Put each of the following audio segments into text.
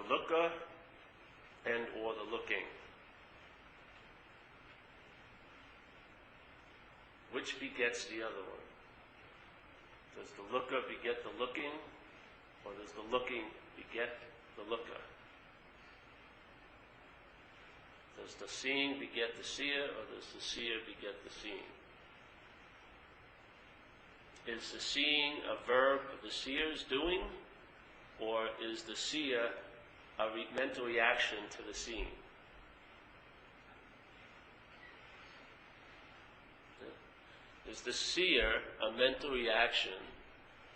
looker and or the looking? Which begets the other one? Does the looker beget the looking, or does the looking beget the looker? Does the seeing beget the seer, or does the seer beget the seeing? Is the seeing a verb of the seer's doing, or is the seer a mental reaction to the seeing? Is the seer a mental reaction,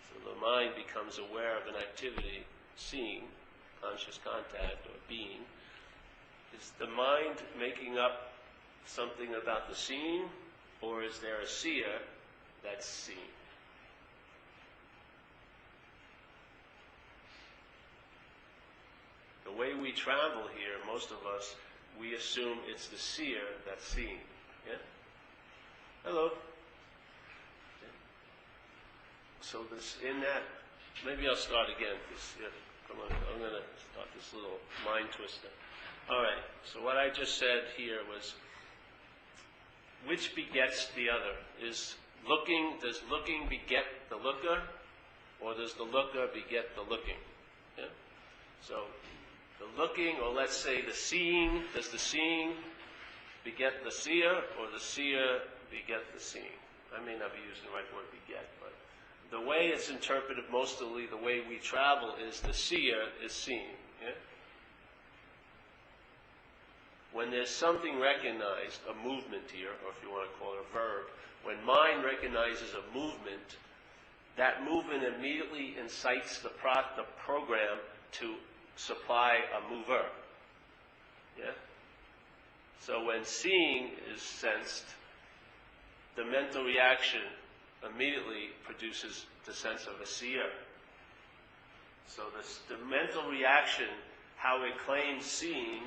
so the mind becomes aware of an activity, seeing, conscious contact, or being? Is the mind making up something about the seeing, or is there a seer that's seeing? The way we travel here, most of us, we assume it's the seer that's seeing. Yeah? Hello. So this, in that, maybe I'll start again. Come on, I'm going to start this little mind twister. All right, so what I just said here was, which begets the other? Does looking beget the looker, or does the looker beget the looking? Yeah? So the looking, or let's say the seeing, does the seeing beget the seer, or the seer beget the seeing? I may not be using the right word, beget, but the way it's interpreted, mostly the way we travel, is the seer is seeing. Yeah? When there's something recognized, a movement here, or if you want to call it a verb, when mind recognizes a movement, that movement immediately incites the program to supply a mover. Yeah? So when seeing is sensed, the mental reaction immediately produces the sense of a seer. So the mental reaction, how it claims seeing,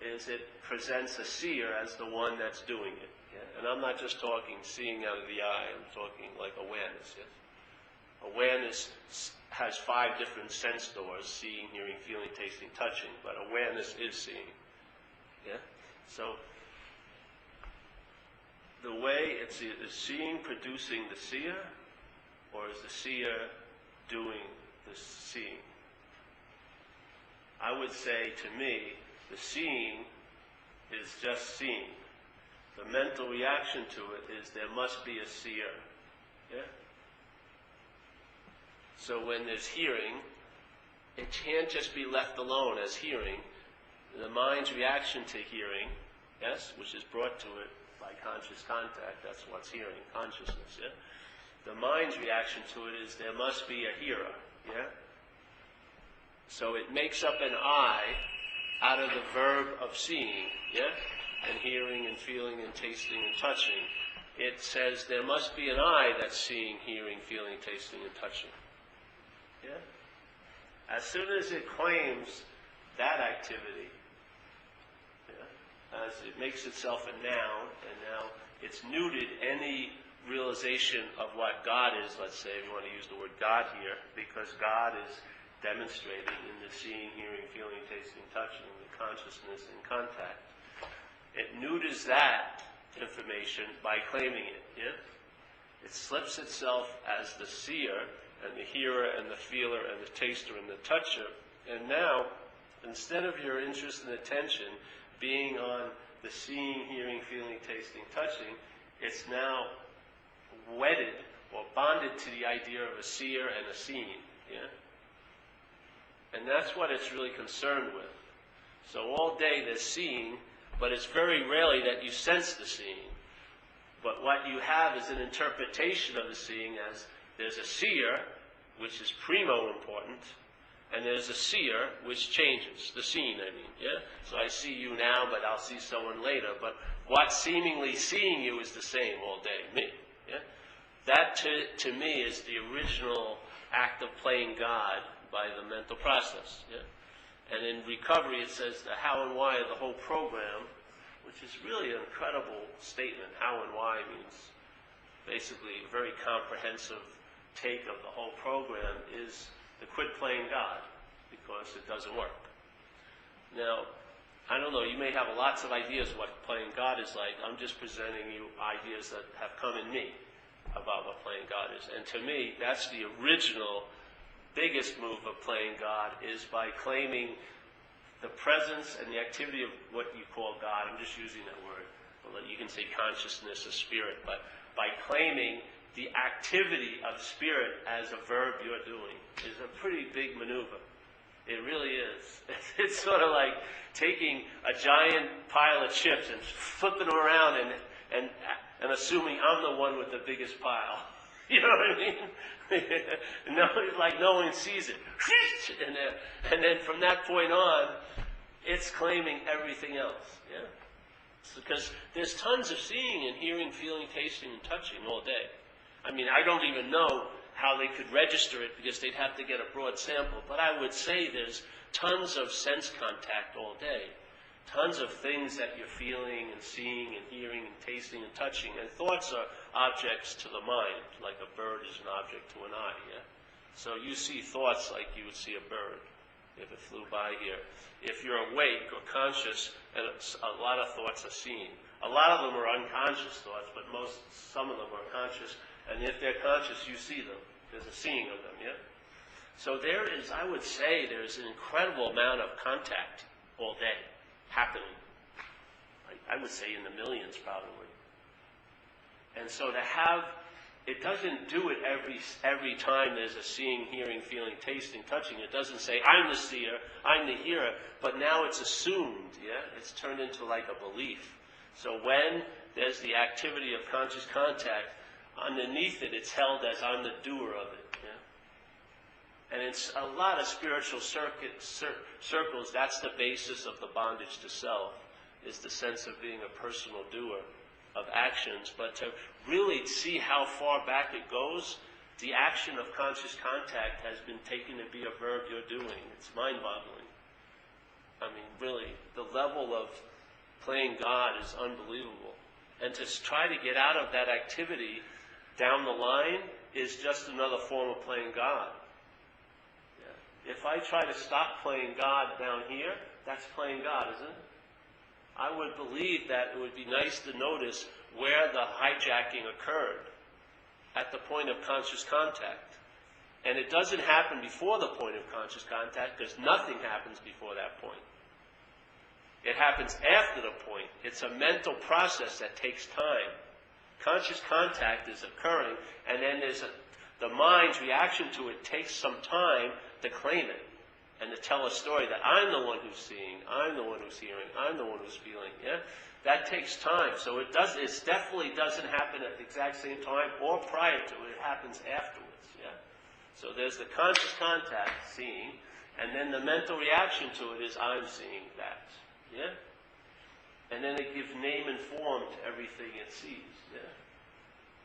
is it presents a seer as the one that's doing it. Yeah? And I'm not just talking seeing out of the eye, I'm talking like awareness. Yes? Awareness has 5 different sense doors: seeing, hearing, feeling, tasting, touching, but awareness is seeing. Yeah? So the way it's either seeing producing the seer, or is the seer doing the seeing? I would say, to me, the seeing is just seeing. The mental reaction to it is there must be a seer. Yeah? So when there's hearing, it can't just be left alone as hearing. The mind's reaction to hearing, yes, which is brought to it by conscious contact, that's what's hearing, consciousness. Yeah? The mind's reaction to it is there must be a hearer. Yeah? So it makes up an I out of the verb of seeing, yeah, and hearing and feeling and tasting and touching. It says there must be an I that's seeing, hearing, feeling, tasting, and touching. Yeah? As soon as it claims that activity, yeah, as it makes itself a noun, and now it's neutered any realization of what God is, let's say, if you want to use the word God here, because God is demonstrating in the seeing, hearing, feeling, tasting, touching, the consciousness and contact. It neuters that information by claiming it. Yeah? It slips itself as the seer and the hearer and the feeler and the taster and the toucher. And now, instead of your interest and attention being on the seeing, hearing, feeling, tasting, touching, it's now wedded or bonded to the idea of a seer and a seeing. Yeah? And that's what it's really concerned with. So all day there's seeing, but it's very rarely that you sense the seeing. But what you have is an interpretation of the seeing as there's a seer, which is primo important, and there's a seer, which changes. The seeing, I mean. Yeah? So I see you now, but I'll see someone later. But what seemingly seeing you is the same all day. Me. Yeah? That, to me, is the original act of playing God by the mental process. Yeah? And in recovery, it says the how and why of the whole program, which is really an incredible statement. How and why means basically a very comprehensive take of the whole program is to quit playing God, because it doesn't work. Now, I don't know, you may have lots of ideas what playing God is like. I'm just presenting you ideas that have come in me about what playing God is. And to me, that's the original, biggest move of playing God, is by claiming the presence and the activity of what you call God. I'm just using that word. You can say consciousness or spirit, but by claiming the activity of spirit as a verb you're doing is a pretty big maneuver. It really is. It's sort of like taking a giant pile of chips and flipping them around and assuming I'm the one with the biggest pile. You know what I mean? No, it's like no one sees it. And then from that point on, it's claiming everything else. Yeah? Because there's tons of seeing and hearing, feeling, tasting, and touching all day. I mean, I don't even know how they could register it because they'd have to get a broad sample. But I would say there's tons of sense contact all day. Tons of things that you're feeling and seeing and hearing and tasting and touching. And thoughts are objects to the mind, like a bird is an object to an eye. Yeah? So you see thoughts like you would see a bird if it flew by here. If you're awake or conscious, and a lot of thoughts are seen. A lot of them are unconscious thoughts, but some of them are conscious. And if they're conscious, you see them. There's a seeing of them, yeah? So there is, I would say, there's an incredible amount of contact all day happening. I would say in the millions, probably. And so to have, it doesn't do it every time there's a seeing, hearing, feeling, tasting, touching. It doesn't say, I'm the seer, I'm the hearer, but now it's assumed, yeah? It's turned into like a belief. So when there's the activity of conscious contact, underneath it, it's held as I'm the doer of it. Yeah? And it's a lot of spiritual circles. That's the basis of the bondage to self, is the sense of being a personal doer of actions. But to really see how far back it goes, the action of conscious contact has been taken to be a verb you're doing. It's mind-boggling. I mean, really, the level of playing God is unbelievable. And to try to get out of that activity down the line is just another form of playing God. Yeah. If I try to stop playing God down here, that's playing God, isn't it? I would believe that it would be nice to notice where the hijacking occurred at the point of conscious contact. And it doesn't happen before the point of conscious contact, because nothing happens before that point. It happens after the point. It's a mental process that takes time. Conscious contact is occurring, and then the mind's reaction to it takes some time to claim it and to tell a story that I'm the one who's seeing, I'm the one who's hearing, I'm the one who's feeling. Yeah, that takes time. So it definitely doesn't happen at the exact same time or prior to it. It happens afterwards. Yeah. So there's the conscious contact, seeing, and then the mental reaction to it is I'm seeing that. Yeah. And then it gives name and form to everything it sees. Yeah.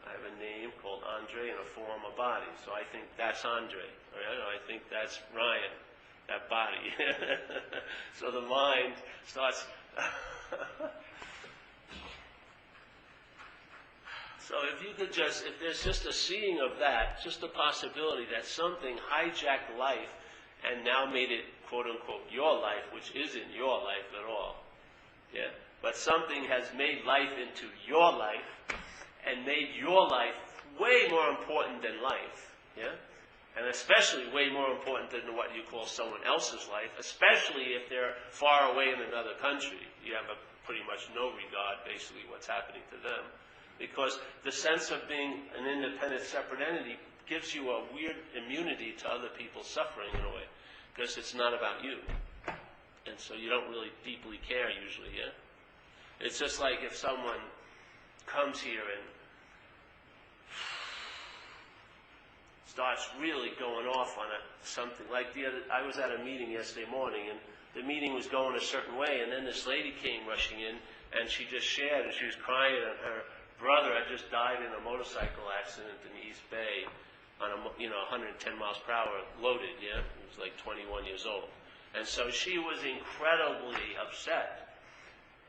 I have a name called Andre and a form, a body. So I think that's Andre. Right? I think that's Ryan, that body. So the mind starts. So if there's just a seeing of that, just a possibility that something hijacked life and now made it, quote unquote, your life, which isn't your life at all. Yeah. But something has made life into your life and made your life way more important than life. Yeah? And especially way more important than what you call someone else's life, especially if they're far away in another country. You have pretty much no regard, basically, what's happening to them. Because the sense of being an independent, separate entity gives you a weird immunity to other people's suffering in a way. Because it's not about you. And so you don't really deeply care usually, yeah? It's just like if someone comes here and starts really going off on something. Like I was at a meeting yesterday morning, and the meeting was going a certain way, and then this lady came rushing in, and she just shared, and she was crying, and her brother had just died in a motorcycle accident in the East Bay on 110 miles per hour, loaded, yeah? He was like 21 years old. And so she was incredibly upset.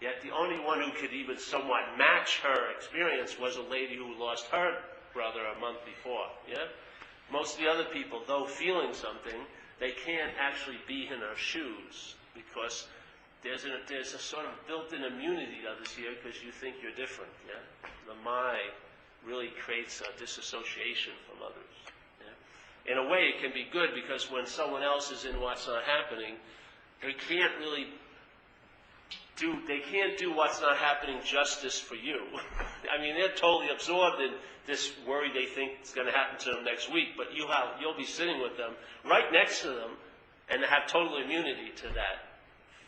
Yet the only one who could even somewhat match her experience was a lady who lost her brother a month before. Yeah? Most of the other people, though feeling something, they can't actually be in her shoes because there's a sort of built-in immunity to this here because you think you're different. Yeah, the my really creates a disassociation from others. Yeah? In a way, it can be good because when someone else is in what's not happening, they can't do what's not happening justice for you. I mean, they're totally absorbed in this worry they think is going to happen to them next week, but you'll be sitting with them, right next to them, and have total immunity to that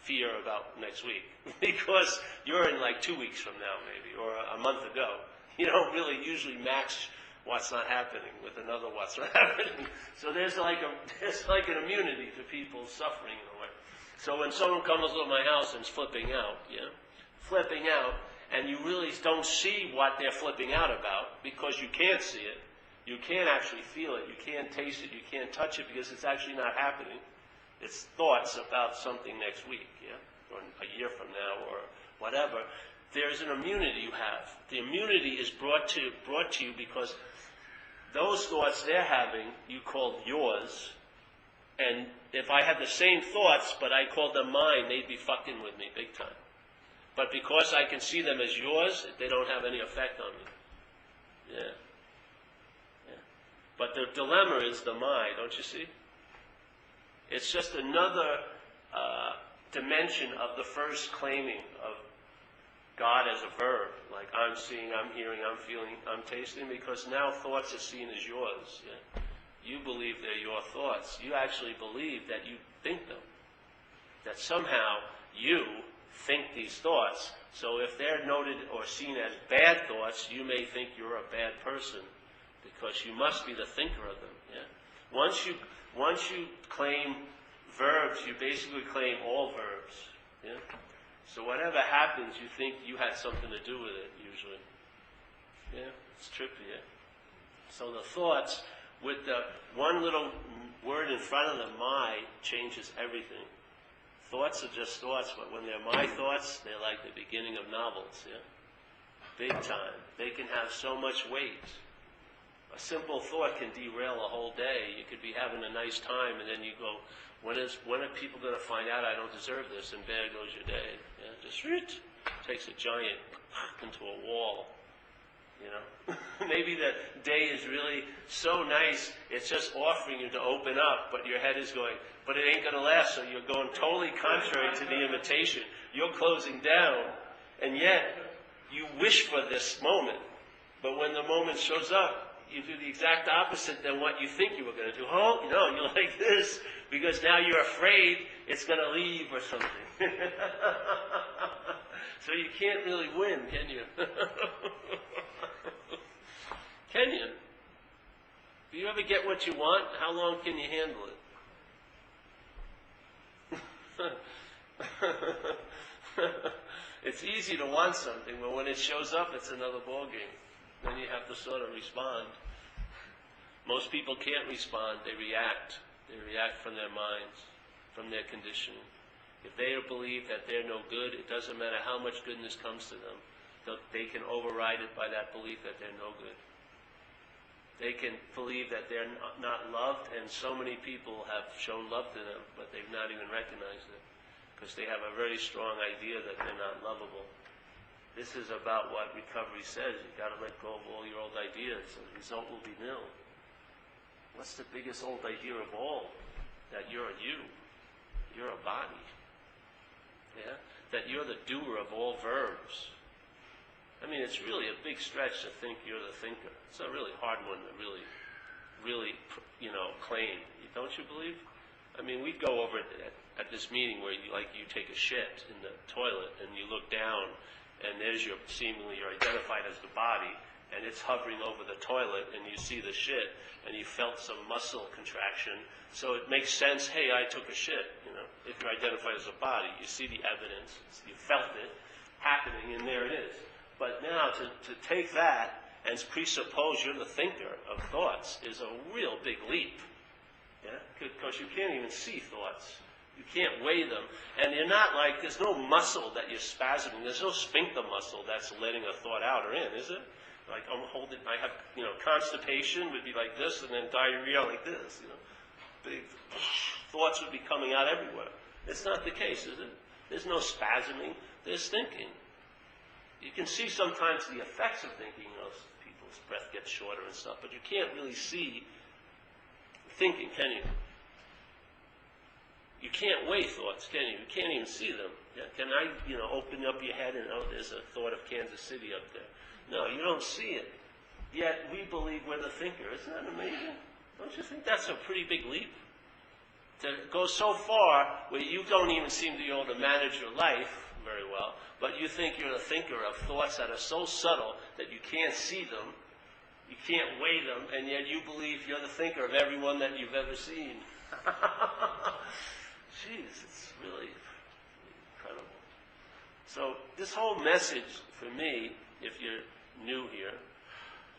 fear about next week. Because you're in like 2 weeks from now, maybe, or a month ago. You don't really usually match what's not happening with another what's not happening. So there's like an immunity to people's suffering in a way. So when someone comes to my house and is flipping out, and you really don't see what they're flipping out about because you can't see it, you can't actually feel it, you can't taste it, you can't touch it because it's actually not happening. It's thoughts about something next week, or a year from now, or whatever. There's an immunity you have. The immunity is brought to you because those thoughts they're having, you called yours. And if I had the same thoughts, but I called them mine, they'd be fucking with me big time. But because I can see them as yours, they don't have any effect on me. Yeah. But the dilemma is the my, don't you see? It's just another dimension of the first claiming of God as a verb. Like I'm seeing, I'm hearing, I'm feeling, I'm tasting, because now thoughts are seen as yours. Yeah? You believe they're your thoughts. You actually believe that you think them. That somehow you think these thoughts. So if they're noted or seen as bad thoughts, you may think you're a bad person because you must be the thinker of them. Yeah? Once you claim verbs, you basically claim all verbs. Yeah? So whatever happens, you think you had something to do with it, usually. Yeah? It's trippy, yeah? So the thoughts, with the one little word in front of them, my, changes everything. Thoughts are just thoughts, but when they're my thoughts, they're like the beginning of novels, yeah? Big time. They can have so much weight. A simple thought can derail a whole day. You could be having a nice time, and then you go, when are people going to find out I don't deserve this? And there goes your day. Yeah? Just takes a giant into a wall. You know, maybe the day is really so nice, it's just offering you to open up, but your head is going, but it ain't going to last, so you're going totally contrary to the invitation. You're closing down, and yet you wish for this moment. But when the moment shows up, you do the exact opposite than what you think you were going to do. Oh, no, you're like this, because now you're afraid it's going to leave or something. So you can't really win, can you? Can you? Do you ever get what you want? How long can you handle it? It's easy to want something, but when it shows up, it's another ballgame. Then you have to sort of respond. Most people can't respond. They react. They react from their minds, from their conditioning. If they believe that they're no good, it doesn't matter how much goodness comes to them. They can override it by that belief that they're no good. They can believe that they're not loved, and so many people have shown love to them, but they've not even recognized it, because they have a very strong idea that they're not lovable. This is about what recovery says. You've got to let go of all your old ideas, and the result will be nil. What's the biggest old idea of all? That you're a you. You're a body. Yeah? That you're the doer of all verbs. I mean, it's really a big stretch to think you're the thinker. It's a really hard one to really, claim. Don't you believe? I mean, we'd go over it at this meeting where you take a shit in the toilet and you look down and there's you're identified as the body, and it's hovering over the toilet, and you see the shit, and you felt some muscle contraction. So it makes sense, hey, I took a shit, if you're identified as a body. You see the evidence, you felt it happening, and there it is. But now to take that and presuppose you're the thinker of thoughts is a real big leap. Yeah? Because you can't even see thoughts. You can't weigh them. And you're not there's no muscle that you're spasming. There's no sphincter muscle that's letting a thought out or in, is it? Like I'm holding, I have, constipation would be like this, and then diarrhea like this, Big thoughts would be coming out everywhere. It's not the case, is it? There's no spasming. There's thinking. You can see sometimes the effects of thinking. People's breath gets shorter and stuff, but you can't really see thinking, can you? You can't weigh thoughts, can you? You can't even see them. Yeah? Can I, open up your head and, there's a thought of Kansas City up there. No, you don't see it. Yet we believe we're the thinker. Isn't that amazing? Don't you think that's a pretty big leap? To go so far where you don't even seem to be able to manage your life very well, but you think you're the thinker of thoughts that are so subtle that you can't see them, you can't weigh them, and yet you believe you're the thinker of everyone that you've ever seen. Jeez, it's really incredible. So this whole message for me, if you're new here,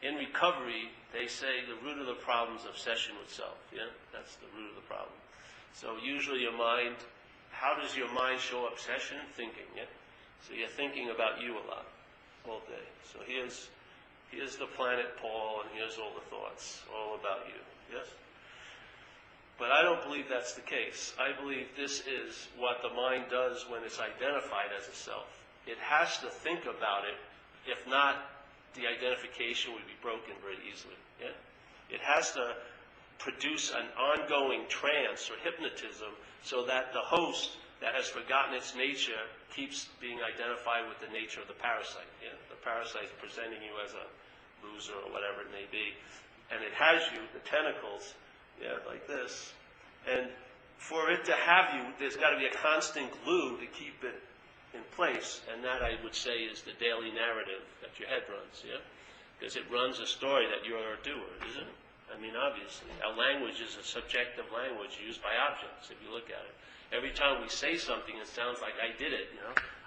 in recovery, they say the root of the problem is obsession with self. Yeah, that's the root of the problem. So usually your mind, how does your mind show obsession? Thinking. Yeah. So you're thinking about you a lot, all day. So here's the planet Paul, and here's all the thoughts, all about you. Yes. But I don't believe that's the case. I believe this is what the mind does when it's identified as a self. It has to think about it. If not, the identification would be broken very easily. Yeah? It has to produce an ongoing trance or hypnotism so that the host that has forgotten its nature keeps being identified with the nature of the parasite. Yeah? The parasite is presenting you as a loser or whatever it may be. And it has you, the tentacles, like this. And for it to have you, there's got to be a constant glue to keep it in place. And that, I would say, is the daily narrative that your head runs, yeah? Because it runs a story that you're a doer, isn't it? I mean, obviously. Our language is a subjective language used by objects, if you look at it. Every time we say something, it sounds like I did it,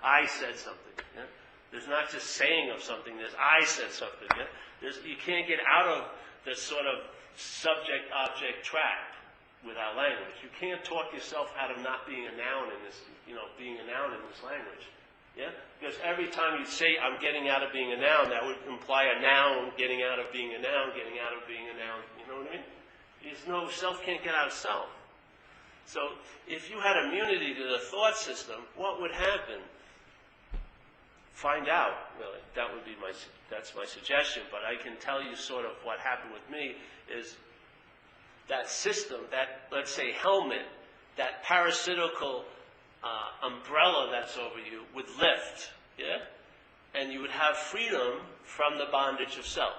I said something, yeah? There's not just saying of something, there's I said something, yeah? You can't get out of this sort of subject-object trap with our language. You can't talk yourself out of not being a noun in this, being a noun in this language. Yeah? Because every time you say, I'm getting out of being a noun, that would imply a noun getting out of being a noun, getting out of being a noun. You know what I mean? Self can't get out of self. So if you had immunity to the thought system, what would happen? Find out, really. That's my suggestion, but I can tell you sort of what happened with me is that system, that, let's say, helmet, that parasitical umbrella that's over you would lift, yeah? And you would have freedom from the bondage of self.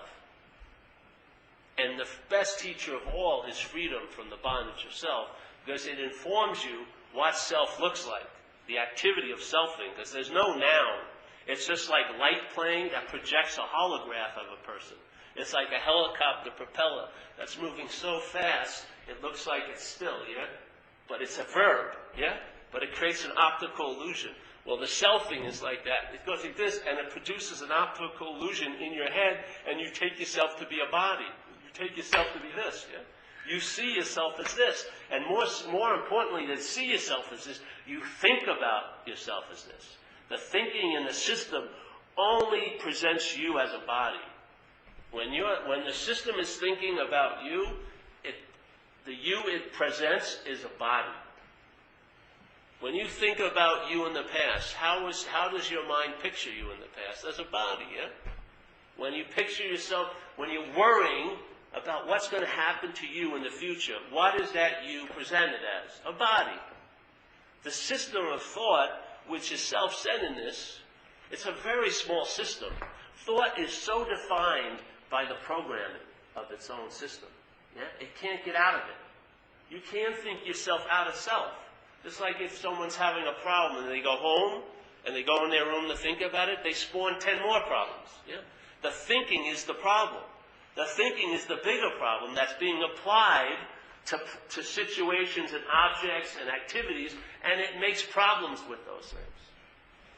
And the best teacher of all is freedom from the bondage of self, because it informs you what self looks like, the activity of selfing, because there's no noun. It's just like light playing that projects a holograph of a person. It's like a helicopter propeller that's moving so fast, it looks like it's still, yeah? But it's a verb, yeah? But it creates an optical illusion. Well, the selfing is like that. It goes like this, and it produces an optical illusion in your head, and you take yourself to be a body. You take yourself to be this, yeah? You see yourself as this. And more importantly than see yourself as this, you think about yourself as this. The thinking in the system only presents you as a body. When the system is thinking about you, the you it presents is a body. When you think about you in the past, how does your mind picture you in the past? As a body, yeah? When you picture yourself, when you're worrying about what's going to happen to you in the future, what is that you presented as? A body. The system of thought, which is self-centeredness, it's a very small system. Thought is so defined by the programming of its own system. Yeah? It can't get out of it. You can't think yourself out of self. Just like if someone's having a problem and they go home and they go in their room to think about it, they spawn 10 more problems. Yeah? The thinking is the problem. The thinking is the bigger problem that's being applied to situations and objects and activities, and it makes problems with those things.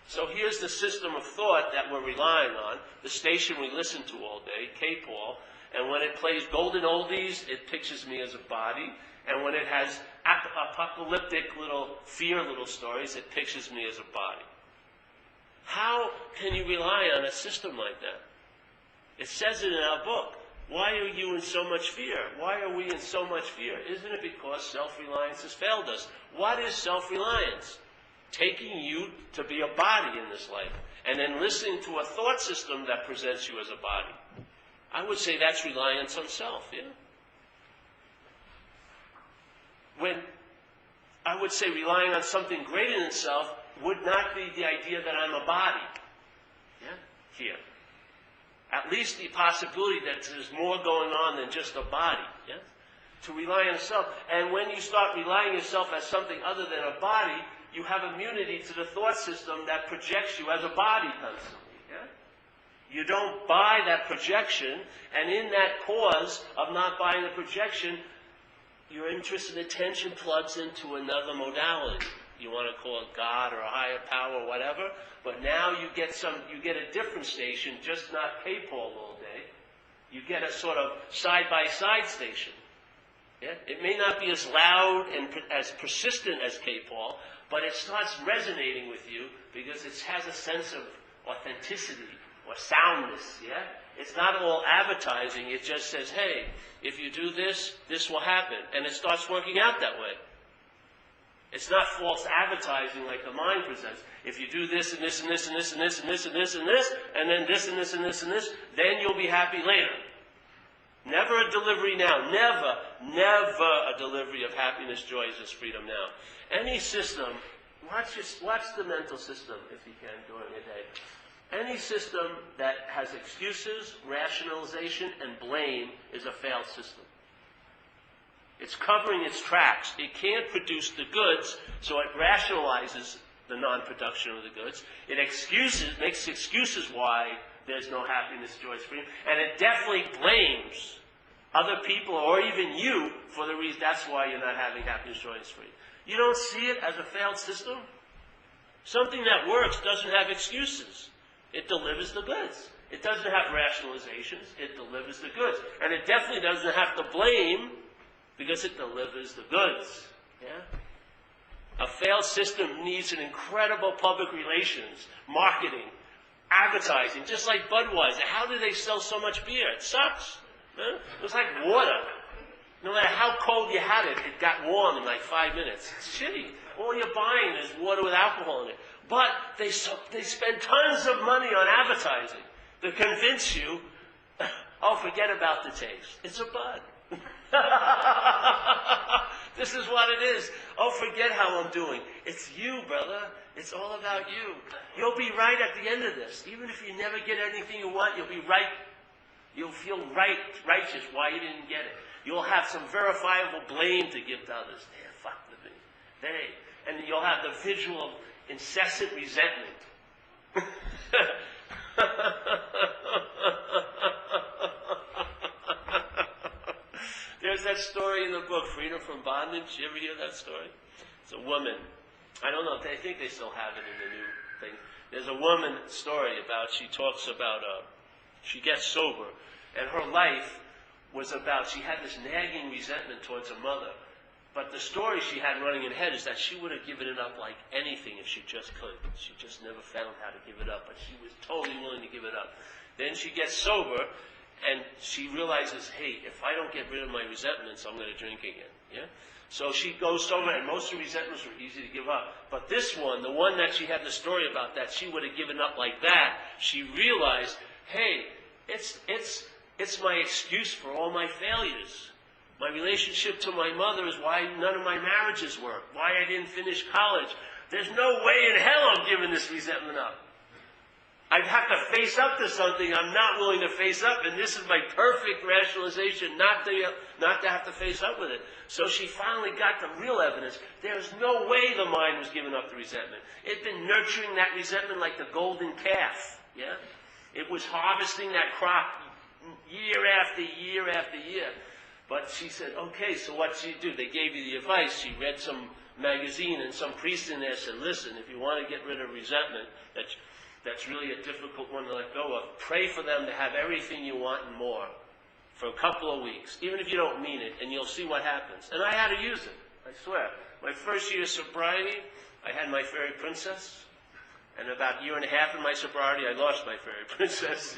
So here's the system of thought that we're relying on, the station we listen to all day, K-Paul, and when it plays golden oldies, it pictures me as a body, and when it has apocalyptic little stories, it pictures me as a body. How can you rely on a system like that? It says it in our book. Why are you in so much fear? Why are we in so much fear? Isn't it because self-reliance has failed us? What is self-reliance? taking you to be a body in this life, and then listening to a thought system that presents you as a body. I would say that's reliance on self, yeah? When I would say relying on something greater than self would not be the idea that I'm a body, yeah? Here. At least the possibility that there's more going on than just a body, yeah? To rely on self. And when you start relying on yourself as something other than a body, you have immunity to the thought system that projects you as a body constantly. Yeah? You don't buy that projection, and in that cause of not buying the projection, your interest and attention plugs into another modality. You want to call it God or a higher power or whatever, but now you get a different station, just not K-Paul all day. You get a sort of side-by-side station. Yeah? It may not be as loud and as persistent as K-Paul, but it starts resonating with you because it has a sense of authenticity or soundness. Yeah? It's not all advertising. It just says, hey, if you do this, this will happen. And it starts working out that way. It's not false advertising like the mind presents. If you do this and this and this and this and this and this and this and this, and then this and this and this and this, then you'll be happy later. Never a delivery now. Never a delivery of happiness, joy, is freedom now. Any system, watch the mental system if you can during your day. Any system that has excuses, rationalization, and blame is a failed system. It's covering its tracks. It can't produce the goods, so it rationalizes the non-production of the goods. It makes excuses why there's no happiness, joy, freedom, and it definitely blames other people or even you for the reason that's why you're not having happiness, joy, and freedom. You don't see it as a failed system? Something that works doesn't have excuses. It delivers the goods. It doesn't have rationalizations. It delivers the goods. And it definitely doesn't have to blame because it delivers the goods. Yeah? A failed system needs an incredible public relations, marketing, advertising, just like Budweiser. How do they sell so much beer? It sucks. Huh? It was like water. No matter how cold you had it, it got warm in like 5 minutes. It's shitty. All you're buying is water with alcohol in it. But they spend tons of money on advertising to convince you, oh, forget about the taste. It's a bud. This is what it is. Oh, forget how I'm doing. It's you, brother. It's all about you. You'll be right at the end of this. Even if you never get anything you want, you'll be right. You'll feel righteous why you didn't get it. You'll have some verifiable blame to give to others. They fucked with me. And you'll have the visual of incessant resentment. There's that story in the book, Freedom from Bondage. You ever hear that story? It's a woman. I don't know. I think they still have it in the new thing. There's a woman story she talks about, she gets sober, and her life was about, she had this nagging resentment towards her mother. But the story she had running in her head is that she would have given it up like anything if she just could. She just never found how to give it up, but she was totally willing to give it up. Then she gets sober, and she realizes, hey, if I don't get rid of my resentments, I'm going to drink again. Yeah? So she goes sober, and most of the resentments were easy to give up. But this one, the one that she had the story about, that she would have given up like that, she realized, hey, it's my excuse for all my failures. My relationship to my mother is why none of my marriages work, why I didn't finish college. There's no way in hell I'm giving this resentment up. I'd have to face up to something I'm not willing to face up, and this is my perfect rationalization not to have to face up with it. So she finally got the real evidence. There's no way the mind was giving up the resentment. It'd been nurturing that resentment like the golden calf. Yeah? It was harvesting that crop year after year after year. But she said, okay, so what did she do? They gave you the advice. She read some magazine, and some priest in there said, listen, if you want to get rid of resentment, that's really a difficult one to let go of. Pray for them to have everything you want and more for a couple of weeks, even if you don't mean it, and you'll see what happens. And I had to use it, I swear. My first year of sobriety, I had my fairy princess. And about a year and a half in my sobriety, I lost my fairy princess.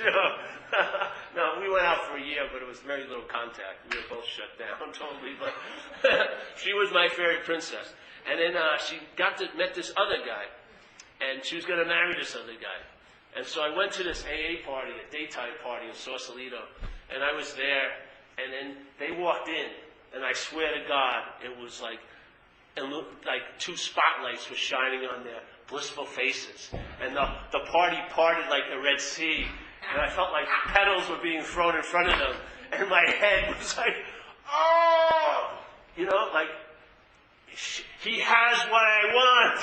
No, we went out for a year, but it was very little contact. We were both shut down totally. But she was my fairy princess. And then she met this other guy. And she was going to marry this other guy. And so I went to this AA party, a daytime party in Sausalito. And I was there. And then they walked in. And I swear to God, it was like two spotlights were shining on their blissful faces. And the party parted like the Red Sea. And I felt like petals were being thrown in front of them. And my head was like, oh! Like, he has what I want,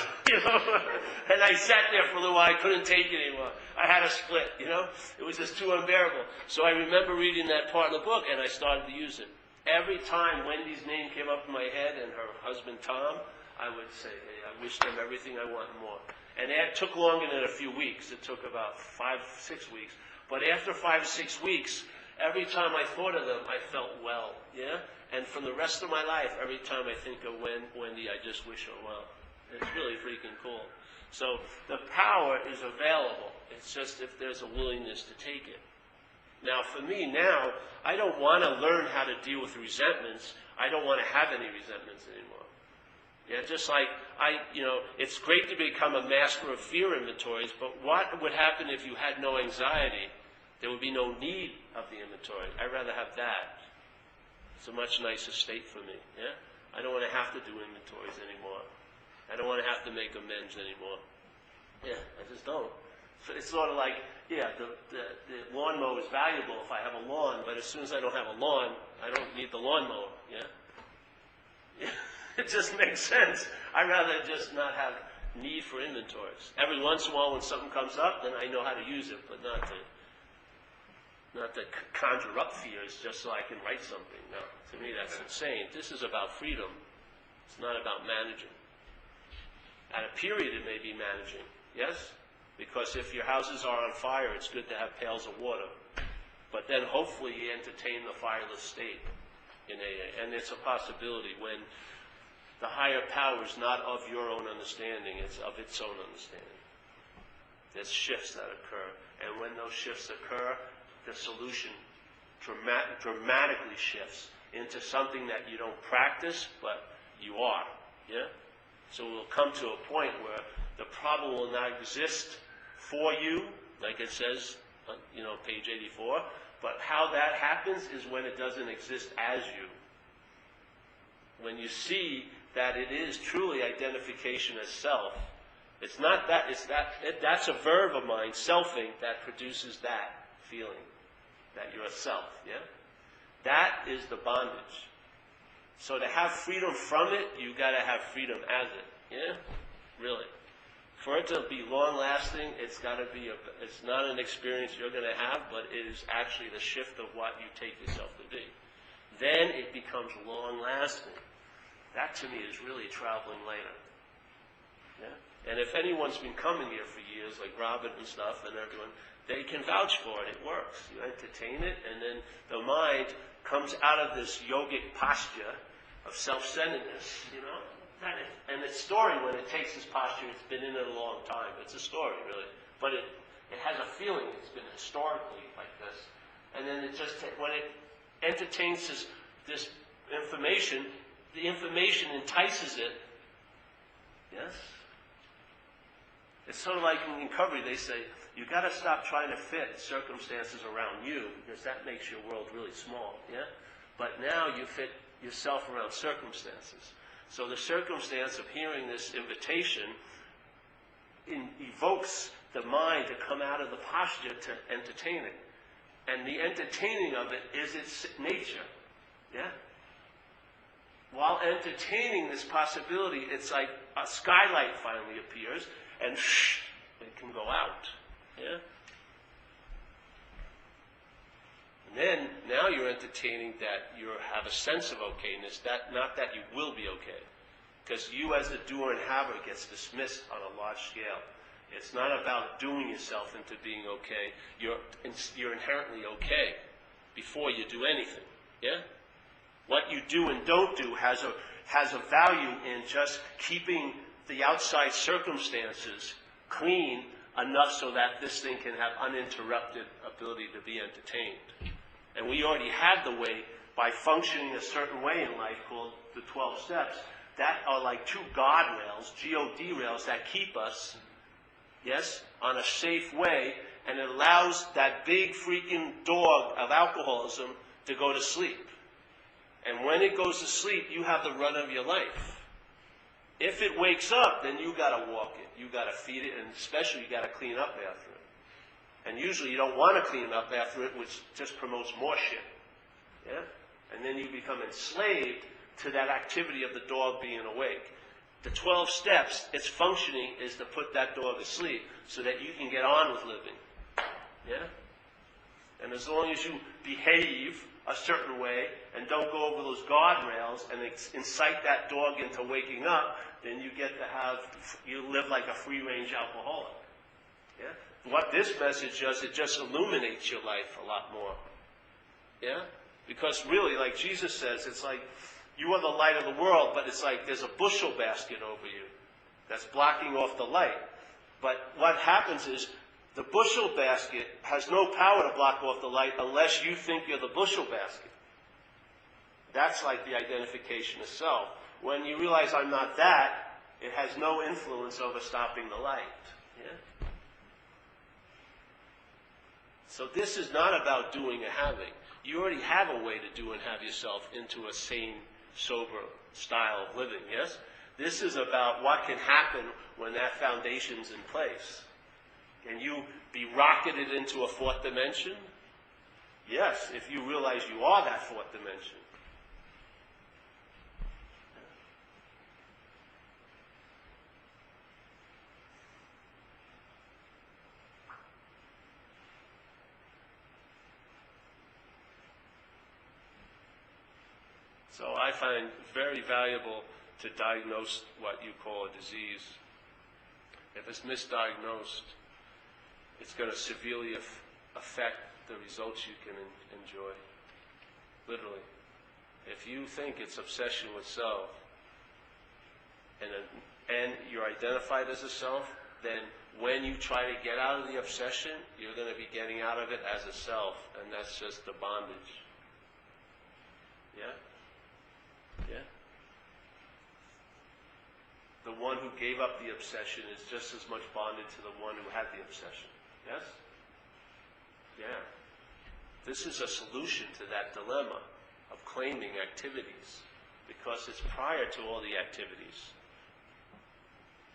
And I sat there for a little while. I couldn't take it anymore. I had a split, It was just too unbearable. So I remember reading that part of the book, and I started to use it. Every time Wendy's name came up in my head and her husband Tom, I would say, hey, I wish them everything I want and more. And it took longer than a few weeks. It took about 5-6 weeks. But after 5-6 weeks, every time I thought of them, I felt well, And for the rest of my life, every time I think of Wendy, I just wish her well. It's really freaking cool. So the power is available. It's just if there's a willingness to take it. Now, for me now, I don't want to learn how to deal with resentments. I don't want to have any resentments anymore. Just like it's great to become a master of fear inventories, but what would happen if you had no anxiety? There would be no need of the inventory. I'd rather have that. It's a much nicer state for me. I don't want to have to do inventories anymore. I don't want to have to make amends anymore. I just don't. So it's sort of like, the lawnmower is valuable if I have a lawn, but as soon as I don't have a lawn, I don't need the lawnmower. It just makes sense. I'd rather just not have need for inventories. Every once in a while when something comes up, then I know how to use it, but not to conjure up fears just so I can write something. No, to me that's insane. This is about freedom. It's not about managing. At a period it may be managing, yes? Because if your houses are on fire, it's good to have pails of water. But then hopefully you entertain the fireless state in AA. And it's a possibility when the higher power is not of your own understanding, it's of its own understanding. There's shifts that occur. And when those shifts occur, the solution dramatically shifts into something that you don't practice, but you are. So we'll come to a point where the problem will not exist for you, like it says, page 84. But how that happens is when it doesn't exist as you. When you see that it is truly identification as self. It's not that, that's a verb of mine, selfing, that produces that feeling, that you're a self, That is the bondage. So to have freedom from it, you got to have freedom as it, Really. For it to be long-lasting, it's not an experience you're going to have, but it is actually the shift of what you take yourself to be. Then it becomes long-lasting. That to me is really traveling later. And if anyone's been coming here for years, like Robin and stuff and everyone, they can vouch for it. It works. You entertain it, and then the mind comes out of this yogic posture of self-centeredness, And its story, when it takes this posture, it's been in it a long time. It's a story, really. But it has a feeling it's been historically like this. And then when it entertains this information, the information entices it. Yes? It's sort of like in recovery, they say, you got to stop trying to fit circumstances around you, because that makes your world really small. But now you fit yourself around circumstances. So the circumstance of hearing this invitation evokes the mind to come out of the posture to entertain it. And the entertaining of it is its nature. While entertaining this possibility, it's like a skylight finally appears, and it can go out. And then, now you're entertaining that you have a sense of okayness, not that you will be okay. Because you as a doer and haver gets dismissed on a large scale. It's not about doing yourself into being okay. You're inherently okay before you do anything. What you do and don't do has a value in just keeping the outside circumstances clean enough so that this thing can have uninterrupted ability to be entertained. And we already have the way, by functioning a certain way in life called the 12 steps, that are like two guardrails, G-O-D rails, that keep us, yes, on a safe way, and it allows that big freaking dog of alcoholism to go to sleep. And when it goes to sleep, you have the run of your life. If it wakes up, then you got to walk it. You got to feed it, and especially you got to clean up after it. And usually you don't want to clean up after it, which just promotes more shit. Yeah? And then you become enslaved to that activity of the dog being awake. The 12 steps, its functioning is to put that dog to sleep so that you can get on with living. Yeah? And as long as you behave a certain way and don't go over those guardrails and incite that dog into waking up, then you live like a free-range alcoholic. Yeah? What this message does, it just illuminates your life a lot more. Yeah? Because really, like Jesus says, it's like you are the light of the world, but it's like there's a bushel basket over you that's blocking off the light. But what happens is the bushel basket has no power to block off the light unless you think you're the bushel basket. That's like the identification of self. When you realize I'm not that, it has no influence over stopping the light. Yeah? So this is not about doing or having. You already have a way to do and have yourself into a sane, sober style of living, yes? This is about what can happen when that foundation's in place. Can you be rocketed into a fourth dimension? Yes, if you realize you are that fourth dimension. So I find very valuable to diagnose what you call a disease. If it's misdiagnosed, it's going to severely affect the results you can enjoy. Literally. If you think it's obsession with self, and you're identified as a self, then when you try to get out of the obsession, you're going to be getting out of it as a self, and that's just the bondage. Yeah? Yeah? The one who gave up the obsession is just as much bonded to the one who had the obsession. Yes? Yeah. This is a solution to that dilemma of claiming activities, because it's prior to all the activities.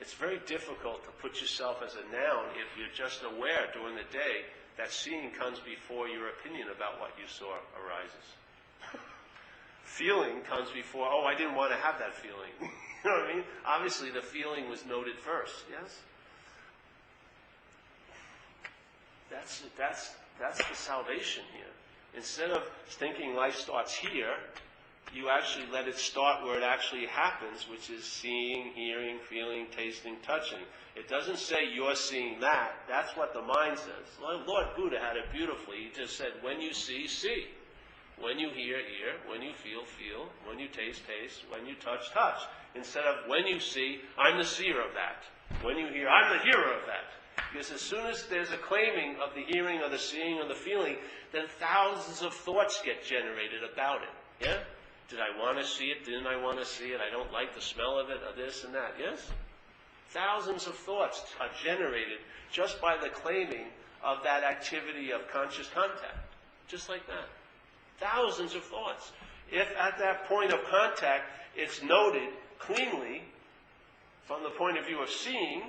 It's very difficult to put yourself as a noun if you're just aware during the day that seeing comes before your opinion about what you saw arises. Feeling comes before, oh, I didn't want to have that feeling. You know what I mean? Obviously, the feeling was noted first, yes? That's the salvation here. Instead of thinking life starts here, you actually let it start where it actually happens, which is seeing, hearing, feeling, tasting, touching. It doesn't say you're seeing that. That's what the mind says. Lord Buddha had it beautifully. He just said, when you see, see. When you hear, hear. When you feel, feel. When you taste, taste. When you touch, touch. Instead of when you see, I'm the seer of that. When you hear, I'm the hearer of that. Because as soon as there's a claiming of the hearing or the seeing or the feeling, then thousands of thoughts get generated about it. Yeah? Did I want to see it? Didn't I want to see it? I don't like the smell of it, or this and that. Yes? Thousands of thoughts are generated just by the claiming of that activity of conscious contact. Just like that. Thousands of thoughts. If at that point of contact it's noted cleanly from the point of view of seeing,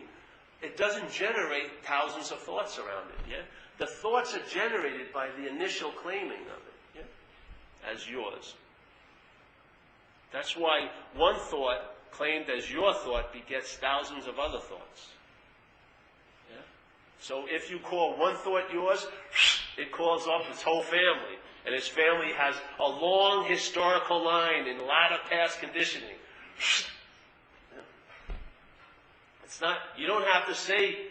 it doesn't generate thousands of thoughts around it. Yeah? The thoughts are generated by the initial claiming of it, yeah? As yours. That's why one thought claimed as your thought begets thousands of other thoughts. Yeah? So if you call one thought yours, it calls up its whole family. And its family has a long historical line and a lot of past conditioning. It's not, you don't have to say,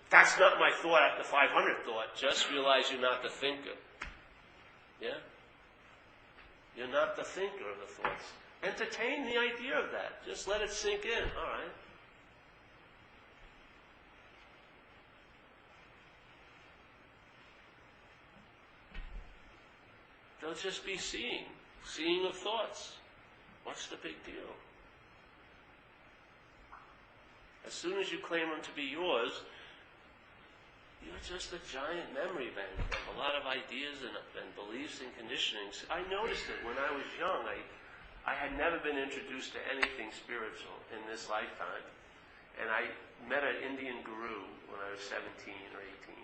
that's not my thought at the 500th thought. Just realize you're not the thinker. Yeah? You're not the thinker of the thoughts. Entertain the idea of that. Just let it sink in. All right. Let's just be seeing. Seeing of thoughts. What's the big deal? As soon as you claim them to be yours, you're just a giant memory bank of a lot of ideas and beliefs and conditionings. I noticed it when I was young. I had never been introduced to anything spiritual in this lifetime. And I met an Indian guru when I was 17 or 18.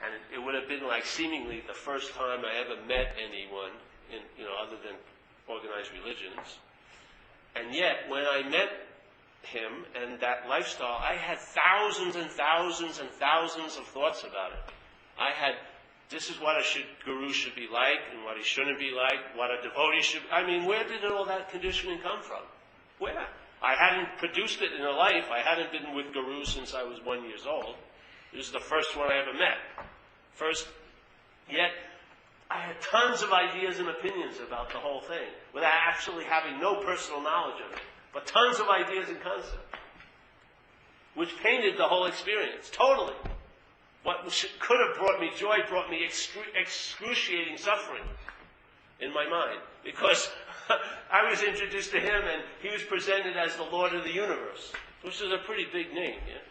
And it would have been like seemingly the first time I ever met anyone, other than organized religions. And yet, when I met him and that lifestyle, I had thousands and thousands and thousands of thoughts about it. This is what a guru should be like and what he shouldn't be like, what a devotee should be. I mean, where did all that conditioning come from? Where? I hadn't produced it in a life. I hadn't been with gurus since I was 1 year old. This is the first one I ever met. Yet I had tons of ideas and opinions about the whole thing without actually having no personal knowledge of it. But tons of ideas and concepts, which painted the whole experience, totally. What could have brought me joy brought me excruciating suffering in my mind, because I was introduced to him and he was presented as the Lord of the universe, which is a pretty big name, yeah?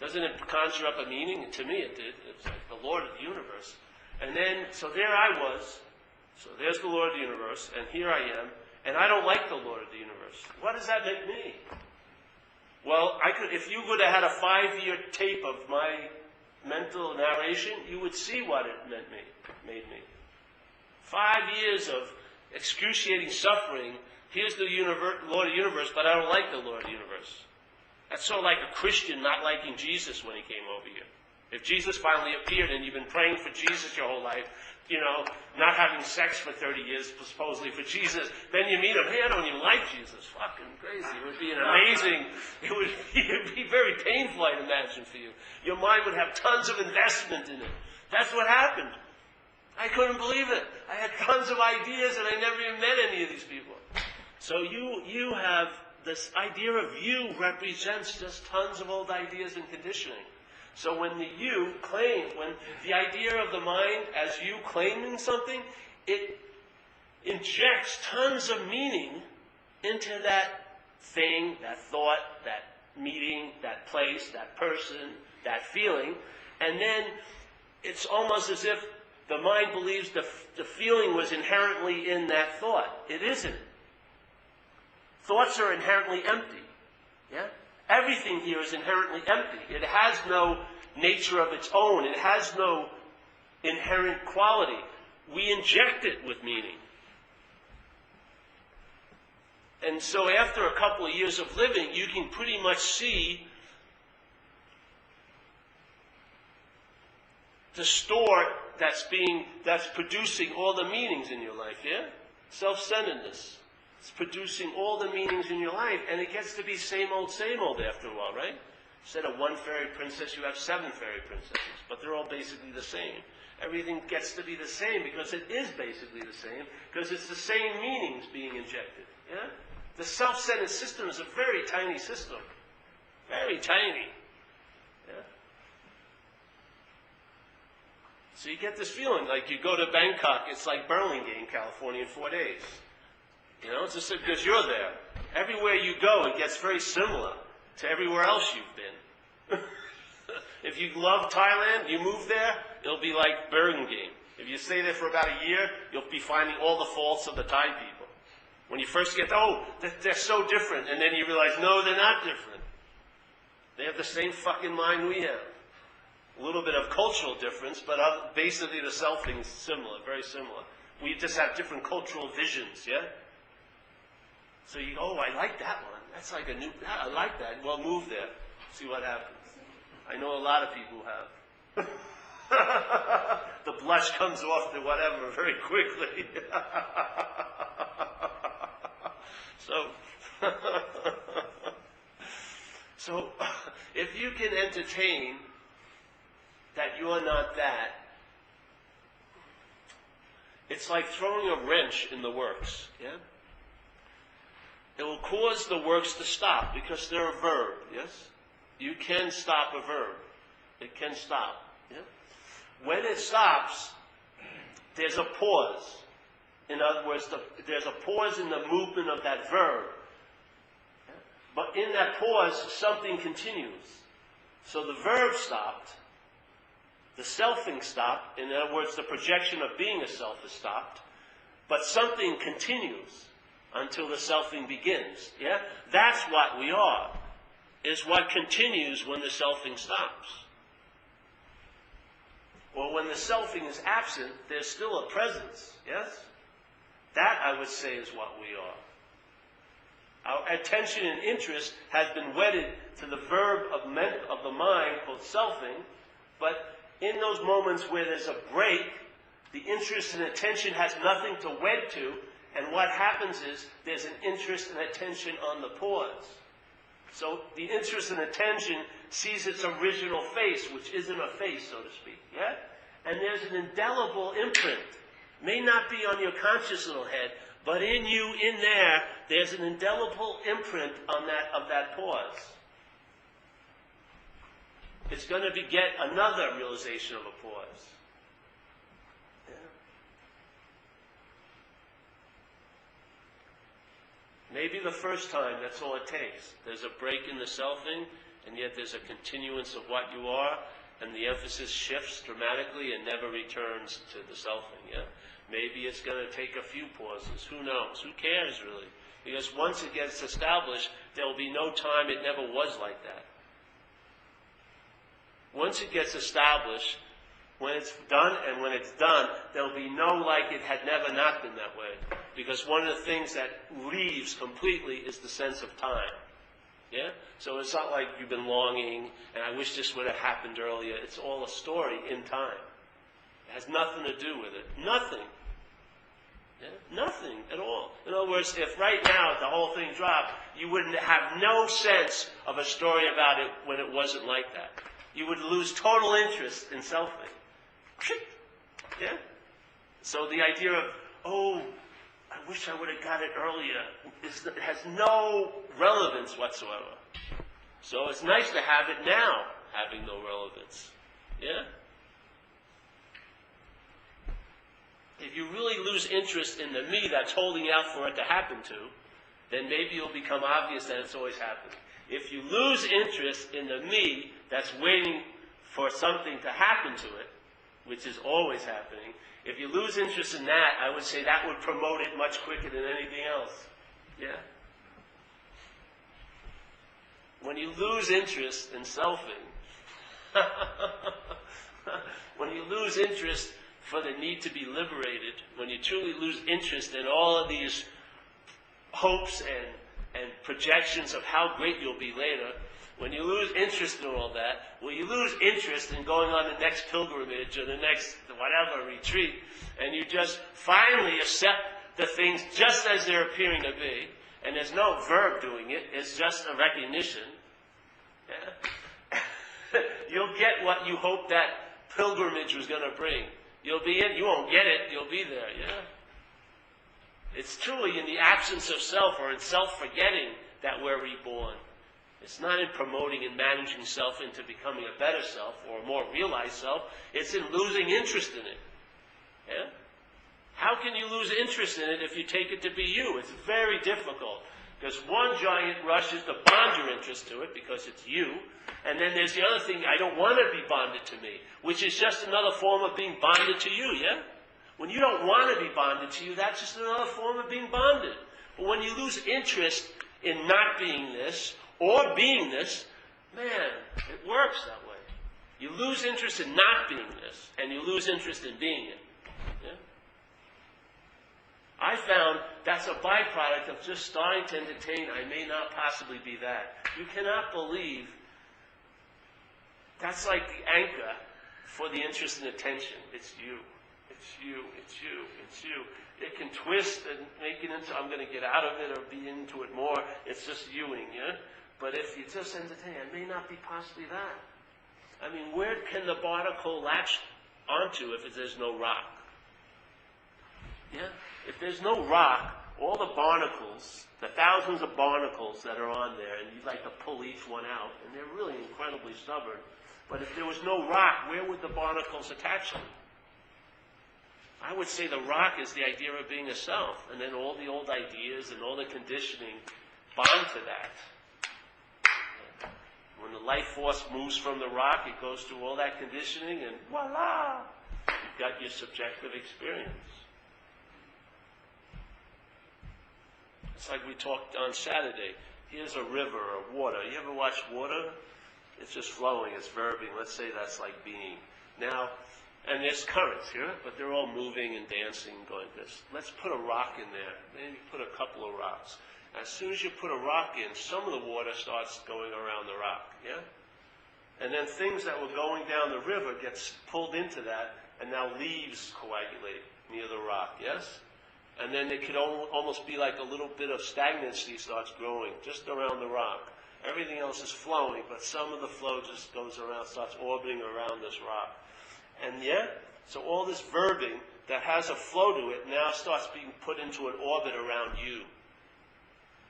Doesn't it conjure up a meaning? To me it did. It's like the Lord of the universe. And then, so there I was. So there's the Lord of the universe, and here I am. And I don't like the Lord of the universe. What does that make me? Well, if you would have had a 5-year tape of my mental narration, you would see what it made me. 5 years of excruciating suffering. Here's the Lord of the universe, but I don't like the Lord of the universe. That's sort of like a Christian not liking Jesus when he came over here. If Jesus finally appeared and you've been praying for Jesus your whole life, not having sex for 30 years, supposedly for Jesus, then you meet him, hey, I don't even like Jesus. Fucking crazy. It would be it would be very painful, I'd imagine, for you. Your mind would have tons of investment in it. That's what happened. I couldn't believe it. I had tons of ideas and I never even met any of these people. So you have this idea of you represents just tons of old ideas and conditioning. So when when the idea of the mind as you claiming something, it injects tons of meaning into that thing, that thought, that meeting, that place, that person, that feeling. And then it's almost as if the mind believes the feeling was inherently in that thought. It isn't. Thoughts are inherently empty. Yeah? Everything here is inherently empty. It has no nature of its own. It has no inherent quality. We inject it with meaning. And so after a couple of years of living, you can pretty much see the store that's producing all the meanings in your life, yeah? Self-centeredness. It's producing all the meanings in your life, and it gets to be same old after a while, right? Instead of one fairy princess, you have 7 fairy princesses, but they're all basically the same. Everything gets to be the same because it is basically the same, because it's the same meanings being injected, yeah? The self-centered system is a very tiny system. Very tiny. Yeah? So you get this feeling like you go to Bangkok, it's like Burlingame, California in 4 days. It's just because you're there. Everywhere you go, it gets very similar to everywhere else you've been. If you love Thailand, you move there, it'll be like Burlingame. If you stay there for about a year, you'll be finding all the faults of the Thai people. When you first get, they're so different, and then you realize, no, they're not different. They have the same fucking mind we have. A little bit of cultural difference, but basically the self-thing's similar, very similar. We just have different cultural visions, yeah? So you go, I like that one. That's like I like that. Well, move there. See what happens. I know a lot of people who have. The blush comes off to whatever very quickly. So if you can entertain that you're not that, it's like throwing a wrench in the works, yeah? It will cause the works to stop because they're a verb, yes? You can stop a verb. It can stop, yeah? When it stops, there's a pause. In other words, there's a pause in the movement of that verb. But in that pause, something continues. So the verb stopped. The selfing stopped. In other words, the projection of being a self is stopped. But something continues until the selfing begins. Yeah? That's what we are. Is what continues when the selfing stops. Or when the selfing is absent, there's still a presence. Yes? That, I would say, is what we are. Our attention and interest has been wedded to the verb of the mind called selfing, but in those moments where there's a break, the interest and attention has nothing to wed to, and what happens is there's an interest and attention on the pause. So the interest and attention sees its original face, which isn't a face, so to speak. Yeah? And there's an indelible imprint. May not be on your conscious little head, but in you, in there, there's an indelible imprint on of that pause. It's going to beget another realization of a pause. Yeah. Maybe the first time, that's all it takes. There's a break in the selfing, and yet there's a continuance of what you are, and the emphasis shifts dramatically and never returns to the selfing. Yeah? Maybe it's going to take a few pauses. Who knows? Who cares, really? Because once it gets established, there will be no time it never was like that. Once it gets established, when it's done, and when it's done, there will be no like it had never not been that way. Because one of the things that leaves completely is the sense of time. Yeah? So it's not like you've been longing, and I wish this would have happened earlier. It's all a story in time. It has nothing to do with it. Nothing. Yeah? Nothing at all. In other words, if right now the whole thing dropped, you wouldn't have no sense of a story about it when it wasn't like that. You would lose total interest in selfing. Yeah? So the idea of, oh, I wish I would have got it earlier, it has no relevance whatsoever. So it's nice to have it now, having no relevance. Yeah? If you really lose interest in the me that's holding out for it to happen to, then maybe it'll become obvious that it's always happening. If you lose interest in the me that's waiting for something to happen to it, which is always happening, if you lose interest in that, I would say that would promote it much quicker than anything else. Yeah? When you lose interest in selfing, when you lose interest for the need to be liberated, when you truly lose interest in all of these hopes and projections of how great you'll be later, when you lose interest in all that, when you lose interest in going on the next pilgrimage or the next whatever retreat, and you just finally accept the things just as they're appearing to be, and there's no verb doing it, it's just a recognition, yeah? You'll get what you hoped that pilgrimage was going to bring. You'll be in, you won't get it, you'll be there, yeah? It's truly in the absence of self or in self-forgetting that we're reborn. It's not in promoting and managing self into becoming a better self or a more realized self. It's in losing interest in it. Yeah? How can you lose interest in it if you take it to be you? It's very difficult. Because one giant rush is to bond your interest to it because it's you. And then there's the other thing, I don't want to be bonded to me, which is just another form of being bonded to you, yeah? When you don't want to be bonded to you, that's just another form of being bonded. But when you lose interest in not being this, or being this, man, it works that way. You lose interest in not being this, and you lose interest in being it. Yeah? I found that's a byproduct of just starting to entertain, I may not possibly be that. You cannot believe that's like the anchor for the interest and attention. It's you. It's you. It's you. It's you. It can twist and make it into, I'm going to get out of it or be into it more. It's just youing, yeah? But if you just entertain, it may not be possibly that. I mean, where can the barnacle latch onto if there's no rock? Yeah? If there's no rock, all the barnacles, the thousands of barnacles that are on there, and you'd like to pull each one out, and they're really incredibly stubborn. But if there was no rock, where would the barnacles attach them? I would say the rock is the idea of being a self, and then all the old ideas and all the conditioning bond to that. When the life force moves from the rock, it goes through all that conditioning, and voila, you've got your subjective experience. It's like we talked on Saturday. Here's a river or water. You ever watch water? It's just flowing, it's verbing. Let's say that's like being. Now, and there's currents here, but they're all moving and dancing, going this. Let's put a rock in there. Maybe put a couple of rocks. As soon as you put a rock in, some of the water starts going around the rock, yeah? And then things that were going down the river gets pulled into that, and now leaves coagulate near the rock, yes? And then it could almost be like a little bit of stagnancy starts growing just around the rock. Everything else is flowing, but some of the flow just goes around, starts orbiting around this rock. And yeah, so all this verbing that has a flow to it now starts being put into an orbit around you.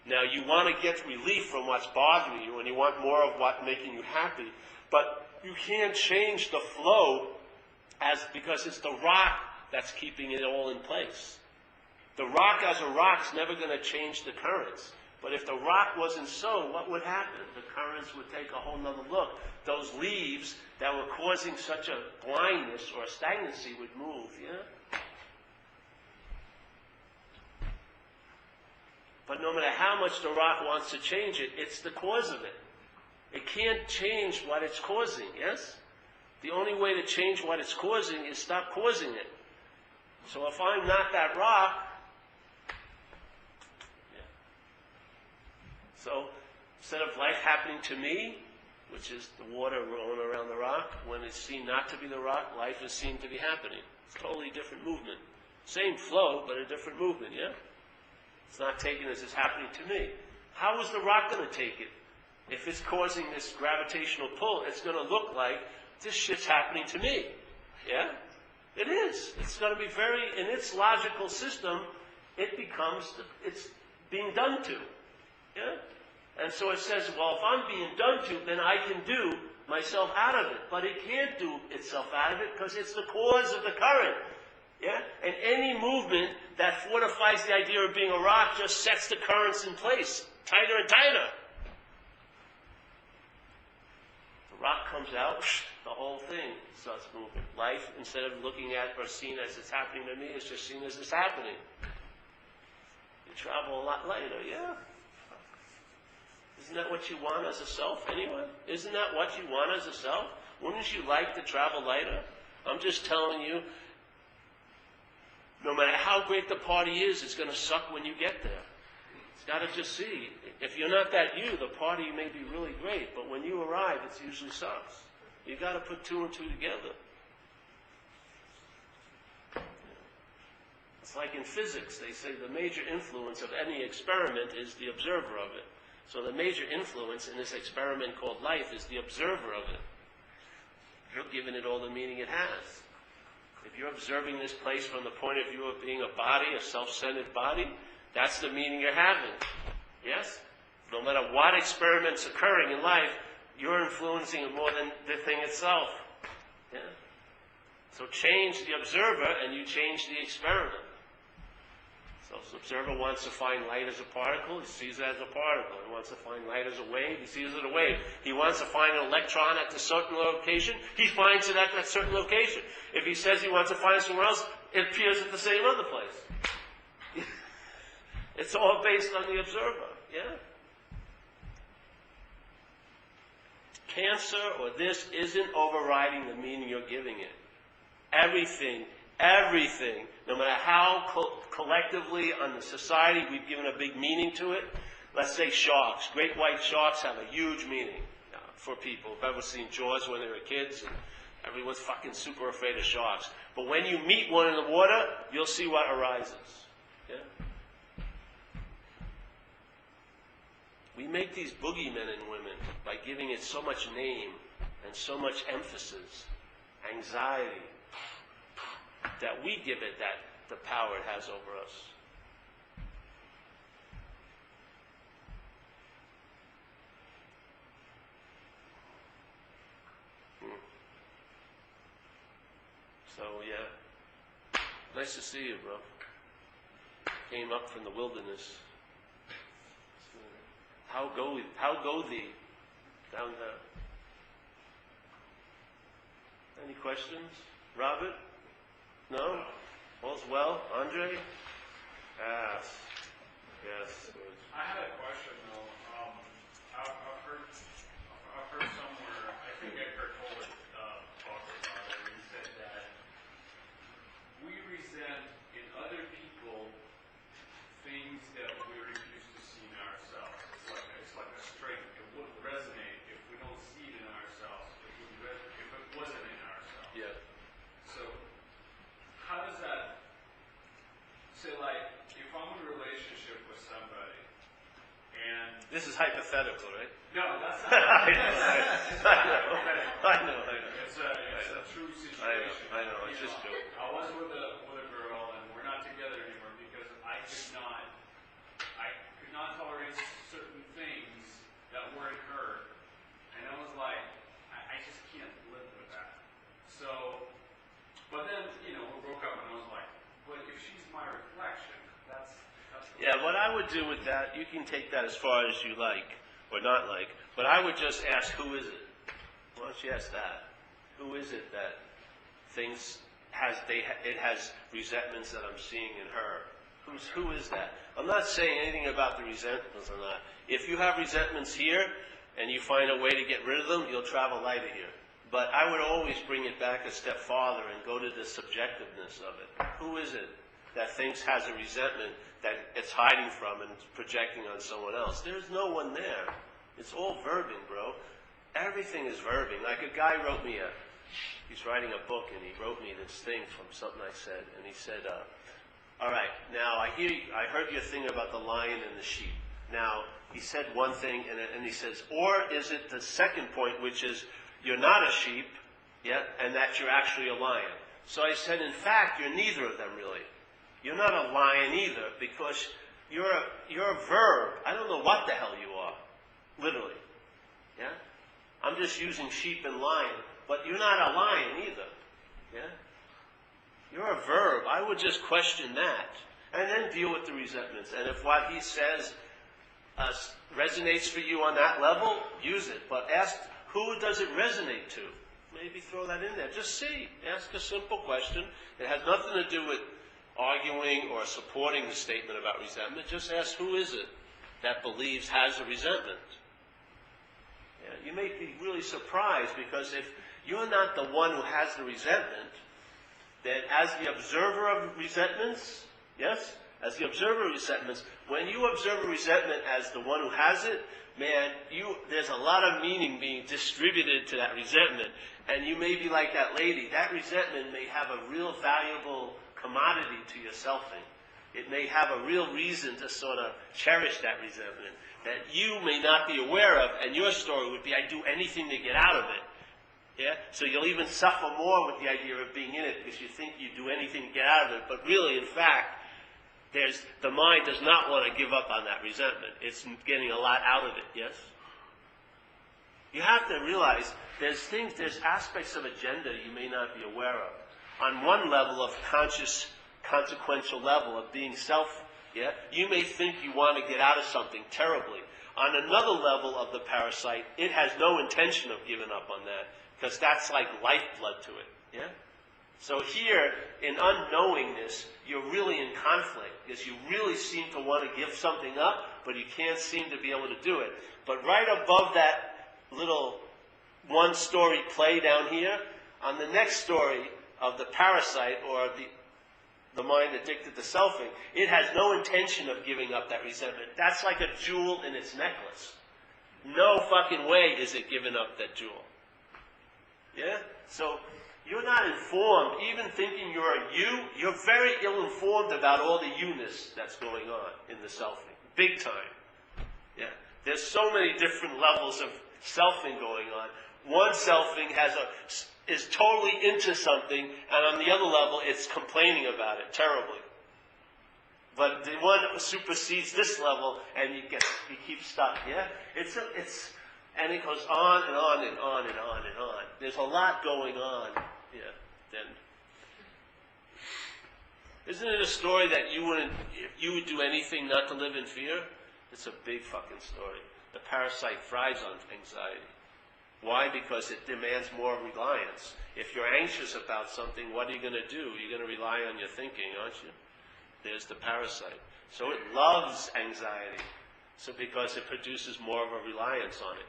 Now you want to get relief from what's bothering you, and you want more of what's making you happy, but you can't change the flow because it's the rock that's keeping it all in place. The rock as a rock's never going to change the currents. But if the rock wasn't so, what would happen? The currents would take a whole nother look. Those leaves that were causing such a blindness or a stagnancy would move, yeah? But no matter how much the rock wants to change it, it's the cause of it. It can't change what it's causing, yes? The only way to change what it's causing is stop causing it. So if I'm not that rock, so instead of life happening to me, which is the water rolling around the rock, when it's seen not to be the rock, life is seen to be happening. It's a totally different movement. Same flow, but a different movement, yeah? It's not taken as it's happening to me. How is the rock going to take it? If it's causing this gravitational pull, it's going to look like this shit's happening to me. Yeah? It is. It's going to be in its logical system, it becomes, it's being done to. Yeah? And so it says, well, if I'm being done to, then I can do myself out of it. But it can't do itself out of it because it's the cause of the current. Yeah? And any movement that fortifies the idea of being a rock just sets the currents in place, tighter and tighter. The rock comes out, the whole thing starts moving. Life, instead of looking at or seen as it's happening to me, is just seen as it's happening. You travel a lot lighter, yeah? Isn't that what you want as a self anyway? Isn't that what you want as a self? Wouldn't you like to travel lighter? I'm just telling you, no matter how great the party is, it's going to suck when you get there. It's got to just see. If you're not that you, the party may be really great, but when you arrive, it usually sucks. You've got to put two and two together. It's like in physics, they say the major influence of any experiment is the observer of it. So the major influence in this experiment called life is the observer of it. You're giving it all the meaning it has. If you're observing this place from the point of view of being a body, a self-centered body, that's the meaning you're having. Yes? No matter what experiment's occurring in life, you're influencing it more than the thing itself. Yeah? So change the observer and you change the experiment. So the observer wants to find light as a particle, he sees it as a particle. He wants to find light as a wave, he sees it as a wave. He wants to find an electron at a certain location, he finds it at that certain location. If he says he wants to find it somewhere else, it appears at the same other place. It's all based on the observer, yeah? Cancer or this isn't overriding the meaning you're giving it. Everything, no matter how collectively on the society we've given a big meaning to it. Let's say sharks. Great white sharks have a huge meaning for people. I've ever seen Jaws when they were kids, and everyone's fucking super afraid of sharks. But when you meet one in the water, you'll see what arises. Yeah? We make these boogeymen and women by giving it so much name and so much emphasis, anxiety, that we give it that the power it has over us. So, yeah. Nice to see you, bro. Came up from the wilderness. How go thee down there? Any questions? Robert? No? All's well? Andre? Yes. Yes. I had a question though. I've heard somewhere, I think Eckhart Tolle talked about it. He said that we resent in other people things that we refuse to see in ourselves. It's like a strength. It wouldn't resonate if we don't see it in ourselves. If it wasn't in ourselves. Yeah. So how does that? Say like if I'm in a relationship with somebody and This is hypothetical, right? no, that's not. I know. It's a true situation. I know. It's just joke. I was with a girl, and we're not together anymore because I could not tolerate certain things that weren't her, and I was like, I just can't live with that. So, but then we broke up, and I was like, but if she's my reflection, that's Yeah, what I would do with that, you can take that as far as you like, or not like, but I would just ask, who is it? Why don't you ask that? Who is it that thinks it has resentments that I'm seeing in her? Who is that? I'm not saying anything about the resentments or not. If you have resentments here, and you find a way to get rid of them, you'll travel lighter here. But I would always bring it back a step farther and go to the subjectiveness of it. Who is it that thinks has a resentment that it's hiding from and projecting on someone else? There's no one there. It's all verbing, bro. Everything is verbing. Like a guy wrote me he's writing a book, and he wrote me this thing from something I said, and he said, all right, now I heard your thing about the lion and the sheep. Now, he said one thing, and he says, or is it the second point, which is, you're not a sheep, yeah, and that you're actually a lion? So I said, in fact, you're neither of them, really. You're not a lion either, because you're a verb. I don't know what the hell you are, literally. Yeah? I'm just using sheep and lion, but you're not a lion either. Yeah? You're a verb. I would just question that, and then deal with the resentments. And if what he says resonates for you on that level, use it. But ask, who does it resonate to? Maybe throw that in there. Just see. Ask a simple question. It has nothing to do with arguing or supporting the statement about resentment. Just ask, who is it that believes has a resentment? Yeah, you may be really surprised, because if you're not the one who has the resentment, then as the observer of resentments, yes, as the observer of resentments, when you observe a resentment as the one who has it, man, there's a lot of meaning being distributed to that resentment. And you may be like that lady. That resentment may have a real valuable commodity to your selfing. It may have a real reason to sort of cherish that resentment that you may not be aware of, and your story would be, I'd do anything to get out of it. Yeah? So you'll even suffer more with the idea of being in it, because you think you'd do anything to get out of it. But really, in fact, the mind does not want to give up on that resentment. It's getting a lot out of it, yes? You have to realize there's aspects of agenda you may not be aware of. On one level of conscious, consequential level of being self, yeah, you may think you want to get out of something terribly. On another level of the parasite, it has no intention of giving up on that, because that's like lifeblood to it, yeah? So here, in unknowingness, you're really in conflict, because you really seem to want to give something up, but you can't seem to be able to do it. But right above that little one-story play down here, on the next story of the parasite, or the mind addicted to selfing, it has no intention of giving up that resentment. That's like a jewel in its necklace. No fucking way is it giving up that jewel. Yeah? So you're not informed, even thinking you're a you, you're very ill-informed about all the you-ness that's going on in the selfing. Big time. Yeah. There's so many different levels of selfing going on. One selfing is totally into something, and on the other level, it's complaining about it terribly. But the one supersedes this level, and you keep stuck. Yeah, and it goes on and on and on and on and on. There's a lot going on. Yeah. Then Isn't it a story that if you would do anything not to live in fear? It's a big fucking story. The parasite thrives on anxiety. Why? Because it demands more reliance. If you're anxious about something, what are you going to do? You're going to rely on your thinking, aren't you? There's the parasite. So it loves anxiety. So because it produces more of a reliance on it.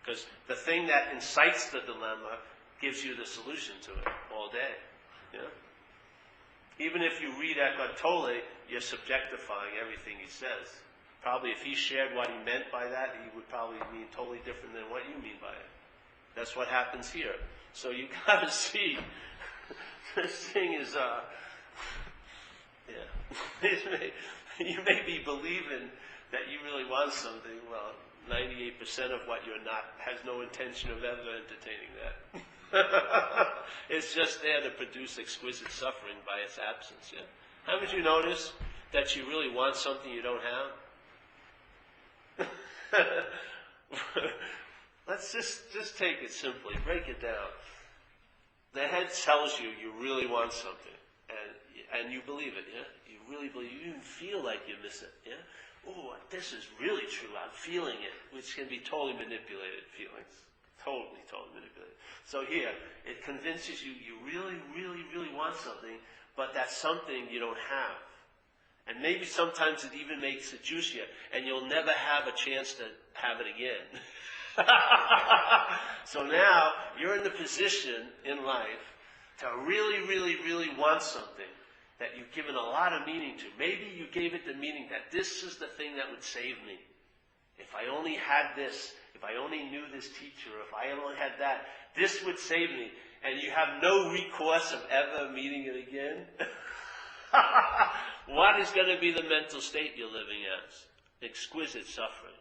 Because the thing that incites the dilemma gives you the solution to it all day. Yeah? Even if you read Eckhart Tolle, you're subjectifying everything he says. Probably if he shared what he meant by that, he would probably mean totally different than what you mean by it. That's what happens here. So you gotta see, this thing is, you may be believing that you really want something. Well, 98% of what you're not has no intention of ever entertaining that. It's just there to produce exquisite suffering by its absence. Yeah? Haven't you noticed that you really want something you don't have? Let's just take it simply, break it down. The head tells you you really want something, and you believe it, yeah? You really believe, you even feel like you miss it, yeah? Oh, this is really true, I'm feeling it, which can be totally manipulated feelings. Totally manipulated. So here, it convinces you you really, really, really want something, but that's something you don't have. And maybe sometimes it even may seduce you, and you'll never have a chance to have it again. So now, you're in the position in life to really, really, really want something that you've given a lot of meaning to. Maybe you gave it the meaning that this is the thing that would save me. If I only had this, if I only knew this teacher, if I only had that, this would save me. And you have no recourse of ever meeting it again. What is going to be the mental state you're living as? Exquisite suffering.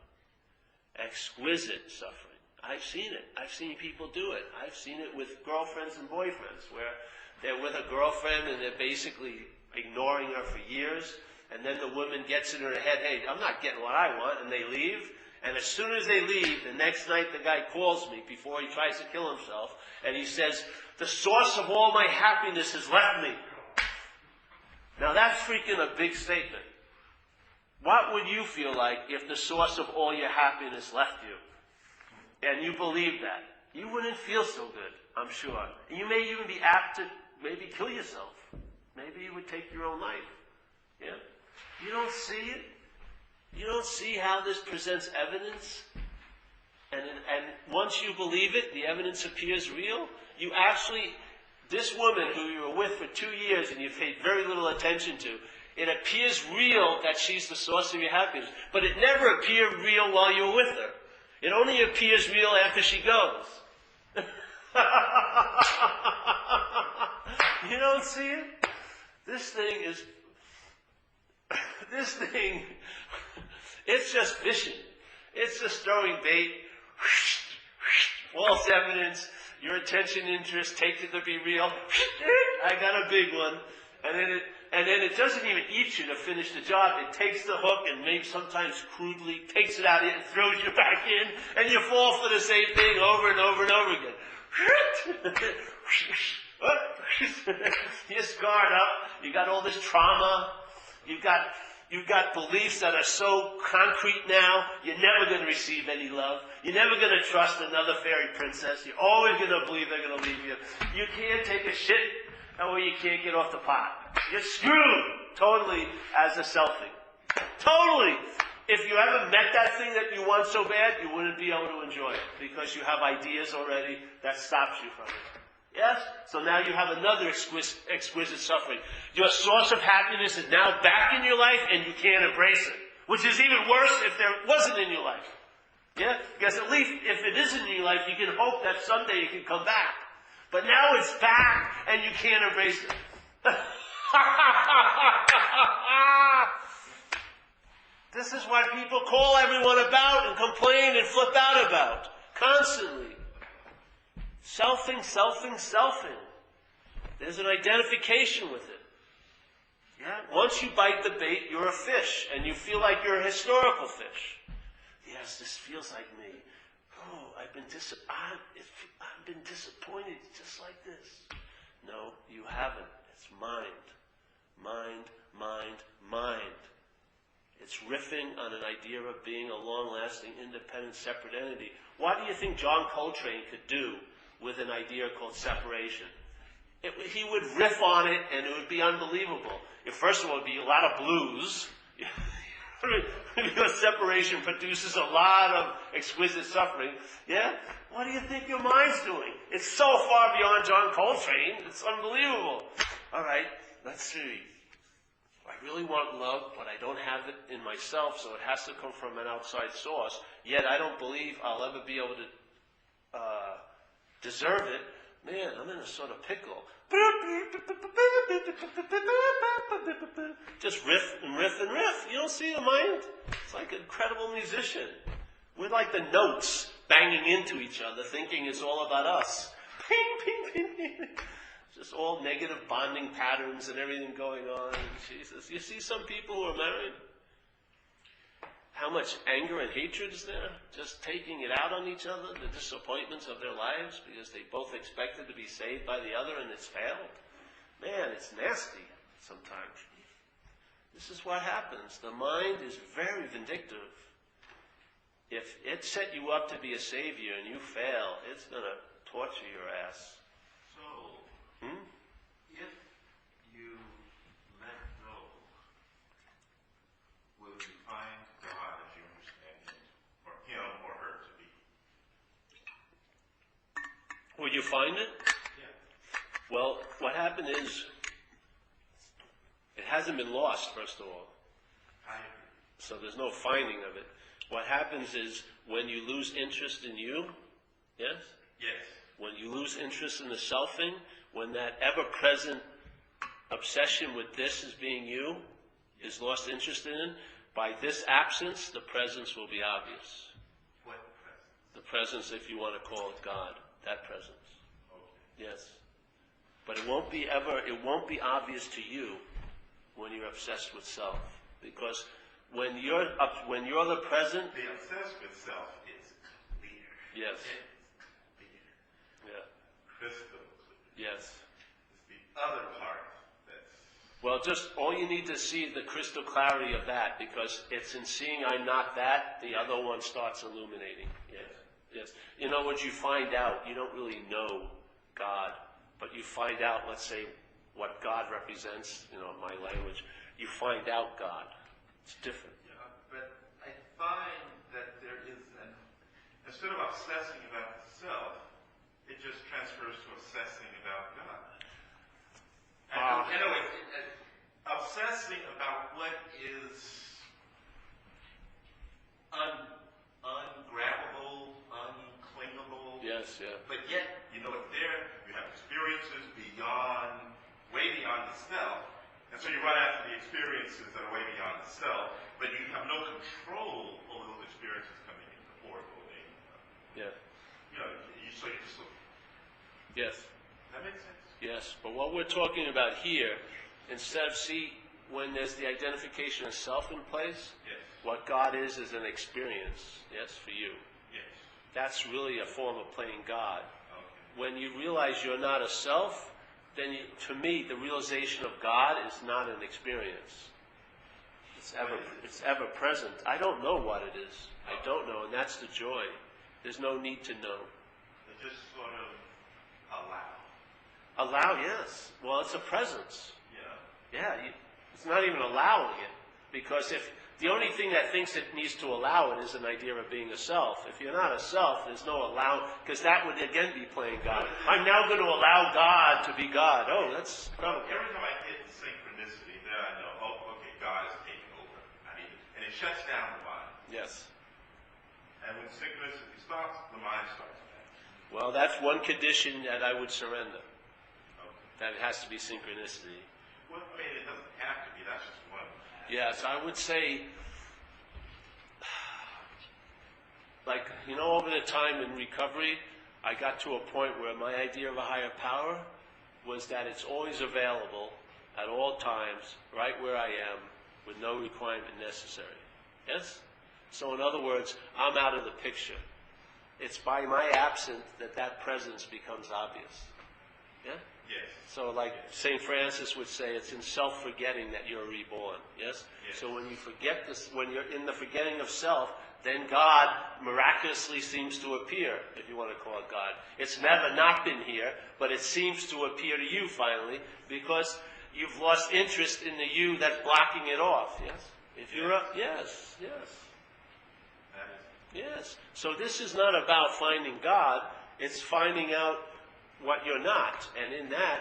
Exquisite suffering. I've seen it. I've seen people do it. I've seen it with girlfriends and boyfriends where they're with a girlfriend and they're basically ignoring her for years, and then the woman gets in her head, hey, I'm not getting what I want, and they leave. And as soon as they leave, the next night the guy calls me before he tries to kill himself, and he says, the source of all my happiness has left me. Now that's freaking a big statement. What would you feel like if the source of all your happiness left you? And you believe that. You wouldn't feel so good, I'm sure. You may even be apt to maybe kill yourself. Maybe you would take your own life. Yeah? You don't see it? You don't see how this presents evidence? And once you believe it, the evidence appears real. You actually, this woman who you were with for 2 years and you paid very little attention to, it appears real that she's the source of your happiness. But it never appeared real while you were with her. It only appears real after she goes. You don't see it? This thing, it's just fishing. It's just throwing bait, false evidence, your attention interest, take it to be real. I got a big one. And then it doesn't even eat you to finish the job. It takes the hook and maybe sometimes crudely takes it out of it and throws you back in, and you fall for the same thing over and over and over again. You're scarred up. You got all this trauma. You've got beliefs that are so concrete now. You're never going to receive any love. You're never going to trust another fairy princess. You're always going to believe they're going to leave you. You can't take a shit, or you can't get off the pot. You're screwed totally as a selfie. Totally. If you ever met that thing that you want so bad, you wouldn't be able to enjoy it because you have ideas already that stops you from it. Yes? So now you have another exquisite suffering. Your source of happiness is now back in your life and you can't embrace it. Which is even worse if there wasn't in your life. Yeah? Because at least if it isn't in your life, you can hope that someday it can come back. But now it's back and you can't embrace it. This is what people call everyone about and complain and flip out about. Constantly. Selfing. There's an identification with it. Yeah? Once you bite the bait, you're a fish, and you feel like you're a historical fish. Yes, this feels like me. Oh, I've been disappointed just like this. No, you haven't. It's mind. mind, mind, mind. It's riffing on an idea of being a long-lasting, independent, separate entity. What do you think John Coltrane could do with an idea called separation? He would riff on it, and it would be unbelievable. First of all, it would be a lot of blues, because separation produces a lot of exquisite suffering. Yeah? What do you think your mind's doing? It's so far beyond John Coltrane. It's unbelievable. All right, let's see. I really want love, but I don't have it in myself, so it has to come from an outside source. Yet I don't believe I'll ever be able to deserve it. Man, I'm in a sort of pickle. Just riff and riff and riff. You don't see the mind? It's like an incredible musician. We're like the notes banging into each other, thinking it's all about us. Ping, ping, ping. Just all negative bonding patterns and everything going on. Jesus. You see some people who are married? How much anger and hatred is there? Just taking it out on each other, the disappointments of their lives, because they both expected to be saved by the other and it's failed. Man, it's nasty sometimes. This is what happens. The mind is very vindictive. If it set you up to be a savior and you fail, it's going to torture your ass. So, if you let go, will you find God as you understand him, or him or her to be? Will you find it? Yeah. Well, what happened is, it hasn't been lost, first of all. I agree. So there's no finding of it. What happens is, when you lose interest in you, yes? Yes. When you lose interest in the selfing, when that ever-present obsession with this as being you is lost interest in, by this absence, the presence will be obvious. What presence? The presence, if you want to call it God, that presence. Okay. Yes. But it won't be obvious to you when you're obsessed with self. Because when you're the present, The obsessed with self is clear. yes, It's clear. yeah, Crystal clear. yes. It's the other part that's... Well, just all you need to see the crystal clarity of that, because it's in seeing I'm not that, the other one starts illuminating. Yes, yes. You know what you find out? You don't really know God, but you find out, let's say, what God represents, my language. You find out God. It's different. Yeah, but I find that there is instead of obsessing about the self, it just transfers to obsessing about God. Obsessing about what is ungrabbable, unclingable. Yes, yeah. But yet, you know it's there. You have experiences way beyond the self. And so you run after the experiences that are way beyond the self, but you have no control over those experiences coming in before going. Yeah. So you just look. Yes. That makes sense? Yes. But what we're talking about here, instead of when there's the identification of self in place, Yes. what God is an experience. Yes, for you. Yes. That's really a form of playing God. Okay. When you realize you're not a self, then to me, the realization of God is not an experience. It's ever present. I don't know what it is. I don't know, and that's the joy. There's no need to know. It just sort of allow. Allow, yes. Well, it's a presence. Yeah. Yeah, it's not even allowing it. Because if the only thing that thinks it needs to allow it is an idea of being a self. If you're not a self, there's no allow, because that would again be playing God. I'm now going to allow God to be God. Oh, that's incredible. Every time I hit synchronicity, then I know, okay, God is taking over. And it shuts down the mind. Yes. And when synchronicity stops, the mind starts back. Well, that's one condition that I would surrender. Okay. That it has to be synchronicity. Well, it doesn't have to be. That's just one. Yes, I would say, over the time in recovery, I got to a point where my idea of a higher power was that it's always available at all times, right where I am, with no requirement necessary. Yes? So in other words, I'm out of the picture. It's by my absence that presence becomes obvious. Yeah? Yes. So like St. Francis would say, it's in self-forgetting that you're reborn. Yes? Yes. So when you forget this, when you're in the forgetting of self, then God miraculously seems to appear, if you want to call it God. It's never not been here, but it seems to appear to you finally, because you've lost interest in the you that's blocking it off. Yes? If you're up, yes. That is. Yes. So this is not about finding God, it's finding out what you're not, and in that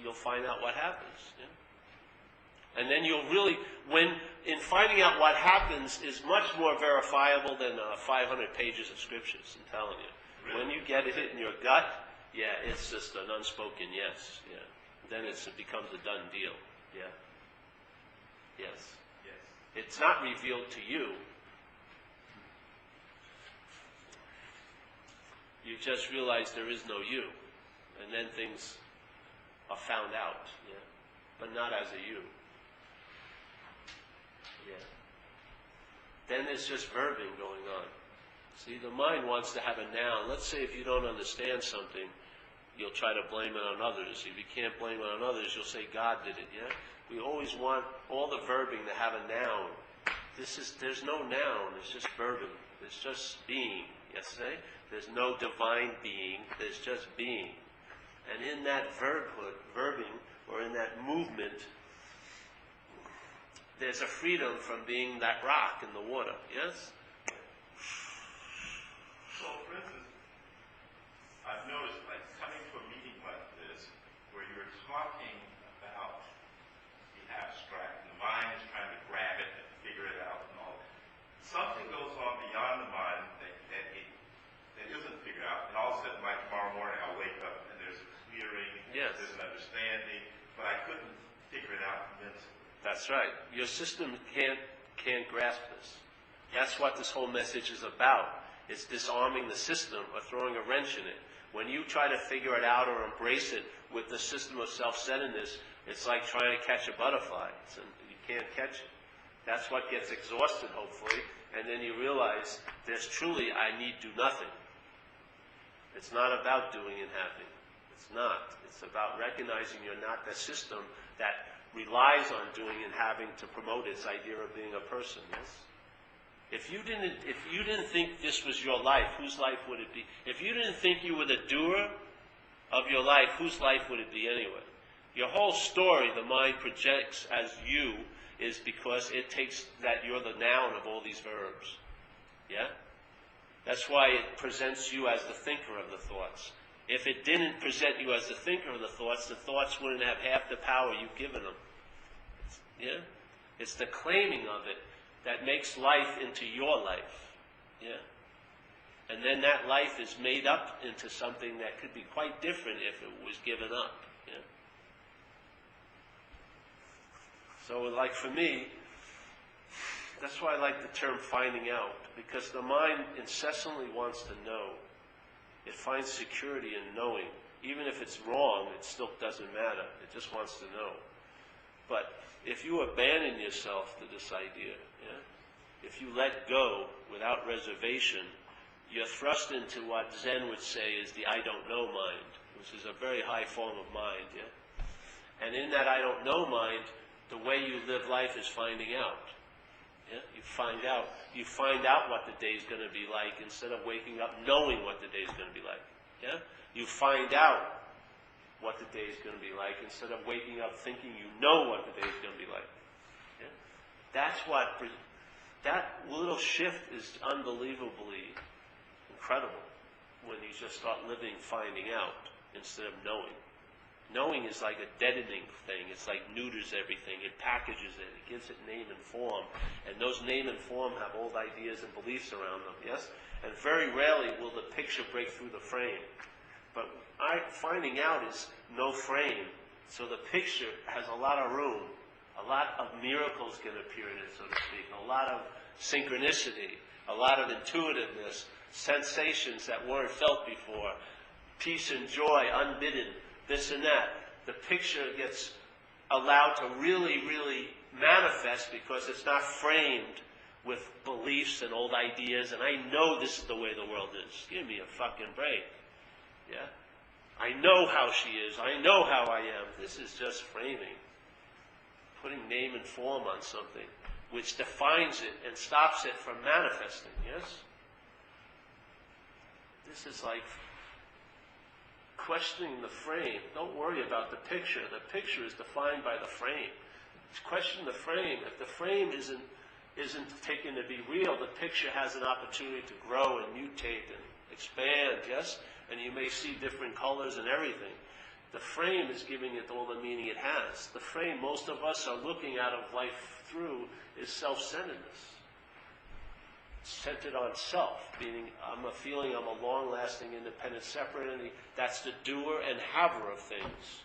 you'll find out what happens. Yeah? And then you'll really, in finding out what happens is much more verifiable than 500 pages of scriptures, I'm telling you. Really? When you get it in your gut, yeah, it's just an unspoken yes. Yeah. Then it becomes a done deal. Yeah. Yes. Yes. It's not revealed to you. You just realize there is no you. And then things are found out, yeah, but not as a you. Yeah. Then there's just verbing going on. See, the mind wants to have a noun. Let's say if you don't understand something, you'll try to blame it on others. If you can't blame it on others, you'll say God did it, yeah? We always want all the verbing to have a noun. There's no noun, it's just verbing. It's just being, yes, say? There's no divine being, there's just being. And in that verbing, or in that movement, there's a freedom from being that rock in the water, yes? So, for instance, I've noticed, like, coming to a meeting like this, where you're talking about the abstract, and the mind is trying to grab it and figure it out and all. Something goes on beyond the mind that isn't figured out, and all of a sudden, like tomorrow morning, I'll wake up and there's a clearing, Yes. there's an understanding, but I couldn't figure it out mentally. That's right. Your system can't grasp this. That's what this whole message is about. It's disarming the system or throwing a wrench in it. When you try to figure it out or embrace it with the system of self-centeredness, it's like trying to catch a butterfly. You can't catch it. That's what gets exhausted, hopefully, and then you realize there's truly, I need do nothing. It's not about doing and having. It's not. It's about recognizing you're not the system that relies on doing and having to promote its idea of being a person, yes? If you didn't think this was your life, whose life would it be? If you didn't think you were the doer of your life, whose life would it be anyway? Your whole story, the mind projects as you, is because it takes that you're the noun of all these verbs. Yeah? That's why it presents you as the thinker of the thoughts. If it didn't present you as the thinker of the thoughts wouldn't have half the power you've given them. Yeah? It's the claiming of it that makes life into your life. Yeah? And then that life is made up into something that could be quite different if it was given up. Yeah? So like for me, that's why I like the term finding out, because the mind incessantly wants to know. It finds security in knowing. Even if it's wrong, it still doesn't matter. It just wants to know. But if you abandon yourself to this idea, yeah, if you let go without reservation, you're thrust into what Zen would say is the I don't know mind, which is a very high form of mind. Yeah? And in that I don't know mind, the way you live life is finding out. Yeah? You find out what the day's going to be like instead of waking up knowing what the day's going to be like. Yeah? You find out what the day's going to be like instead of waking up thinking you know what the day's going to be like. Yeah? That little shift is unbelievably incredible when you just start living finding out instead of knowing. Knowing is like a deadening thing. It's like neuters everything. It packages it. It gives it name and form. And those name and form have old ideas and beliefs around them, yes? And very rarely will the picture break through the frame. But finding out is no frame. So the picture has a lot of room. A lot of miracles can appear in it, so to speak. A lot of synchronicity. A lot of intuitiveness. Sensations that weren't felt before. Peace and joy, unbidden. This and that. The picture gets allowed to really, really manifest because it's not framed with beliefs and old ideas, and I know this is the way the world is. Give me a fucking break. Yeah? I know how she is. I know how I am. This is just framing. Putting name and form on something which defines it and stops it from manifesting, yes? This is like questioning the frame. Don't worry about the picture. The picture is defined by the frame. Question the frame. If the frame isn't taken to be real, the picture has an opportunity to grow and mutate and expand, yes? And you may see different colors and everything. The frame is giving it all the meaning it has. The frame most of us are looking out of life through is self-centeredness. Centered on self, meaning I'm a long-lasting, independent, separate entity. That's the doer and haver of things.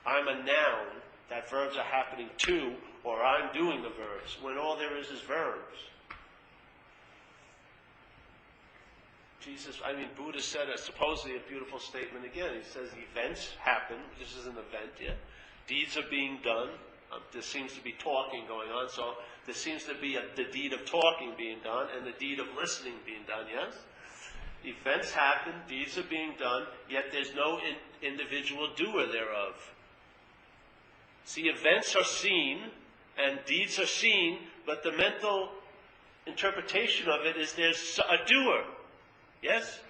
I'm a noun that verbs are happening to, or I'm doing the verbs, when all there is verbs. Buddha said supposedly a beautiful statement again. He says events happen. This is an event, yeah. Deeds are being done. There seems to be talking going on. So there seems to be the deed of talking being done and the deed of listening being done, yes? Events happen, deeds are being done, yet there's no individual doer thereof. See, events are seen and deeds are seen, but the mental interpretation of it is there's a doer. Yes?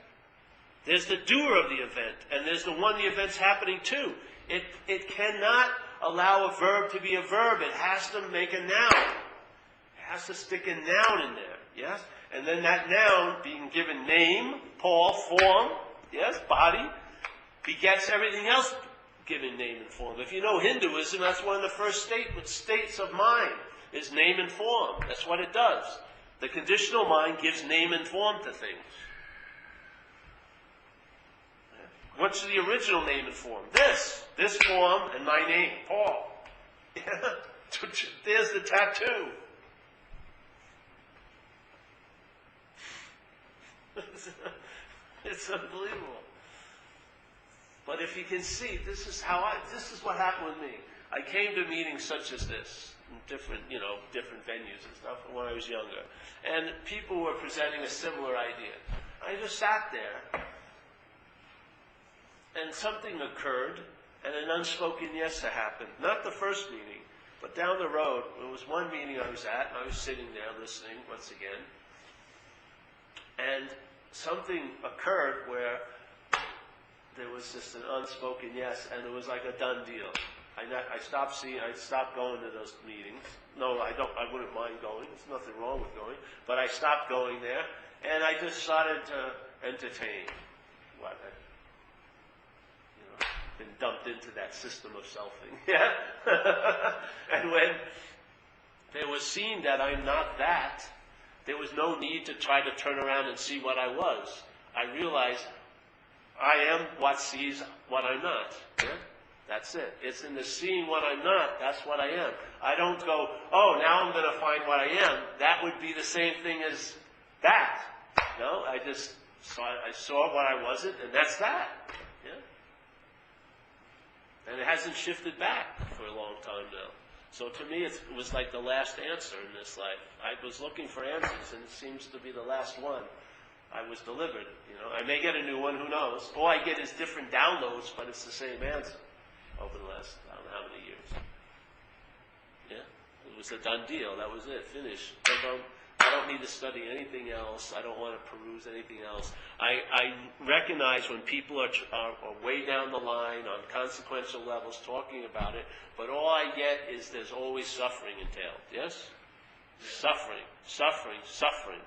There's the doer of the event, and there's the one the event's happening to. It cannot allow a verb to be a verb. It has to make a noun. It has to stick a noun in there. Yes? And then that noun being given name, Paul, form, yes, body, begets everything else given name and form. If you know Hinduism, that's one of the first states of mind, is name and form. That's what it does. The conditional mind gives name and form to things. What's the original name and form? This form and my name, Paul. There's the tattoo. It's unbelievable. But if you can see, this is what happened with me. I came to meetings such as this, in different venues and stuff when I was younger. And people were presenting a similar idea. I just sat there, and something occurred, and an unspoken yes happened. Not the first meeting, but down the road. It was one meeting I was at, and I was sitting there listening once again. And something occurred where there was just an unspoken yes, and it was like a done deal. I stopped going to those meetings. No, I wouldn't mind going. There's nothing wrong with going. But I stopped going there, and I just started to entertain what had been dumped into that system of selfing. Yeah? And when there was seen that I'm not that, there was no need to try to turn around and see what I was. I realized I am what sees what I'm not. Yeah? That's it. It's in the seeing what I'm not, that's what I am. I don't go, oh, now I'm going to find what I am. That would be the same thing as that. No, I saw what I wasn't, and that's that. Yeah? And it hasn't shifted back for a long time now. So to me, it was like the last answer in this life. I was looking for answers, and it seems to be the last one. I was delivered. I may get a new one, who knows? All I get is different downloads, but it's the same answer over the last, I don't know how many years. Yeah? It was a done deal. That was it. Finished. I don't need to study anything else. I don't want to peruse anything else. I recognize when people are way down the line on consequential levels talking about it, but all I get is there's always suffering entailed. Yes? Suffering, suffering, suffering.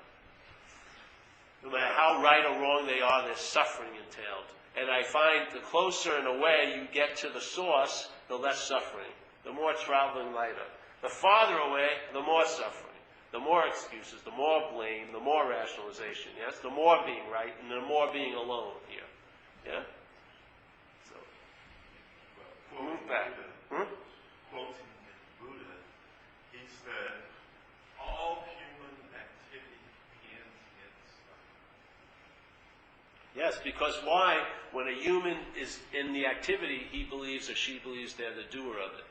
No matter how right or wrong they are, there's suffering entailed. And I find the closer in a way you get to the source, the less suffering. The more traveling lighter. The farther away, the more suffering. The more excuses, the more blame, the more rationalization, yes? The more being right and the more being alone here. Yeah? So, move back. Quoting Buddha, he said, all human activity begins in suffering. Yes, because why? When a human is in the activity, he believes or she believes they're the doer of it.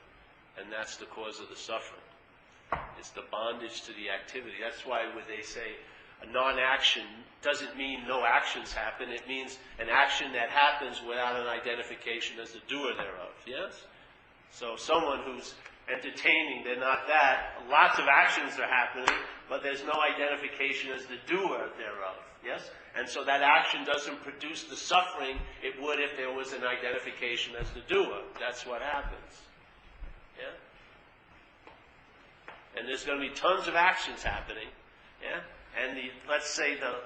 And that's the cause of the suffering. It's the bondage to the activity. That's why when they say, a non-action doesn't mean no actions happen. It means an action that happens without an identification as the doer thereof. Yes? So someone who's entertaining, they're not that. Lots of actions are happening, but there's no identification as the doer thereof. Yes? And so that action doesn't produce the suffering it would if there was an identification as the doer. That's what happens. Yeah? And there's going to be tons of actions happening. Yeah? And let's say the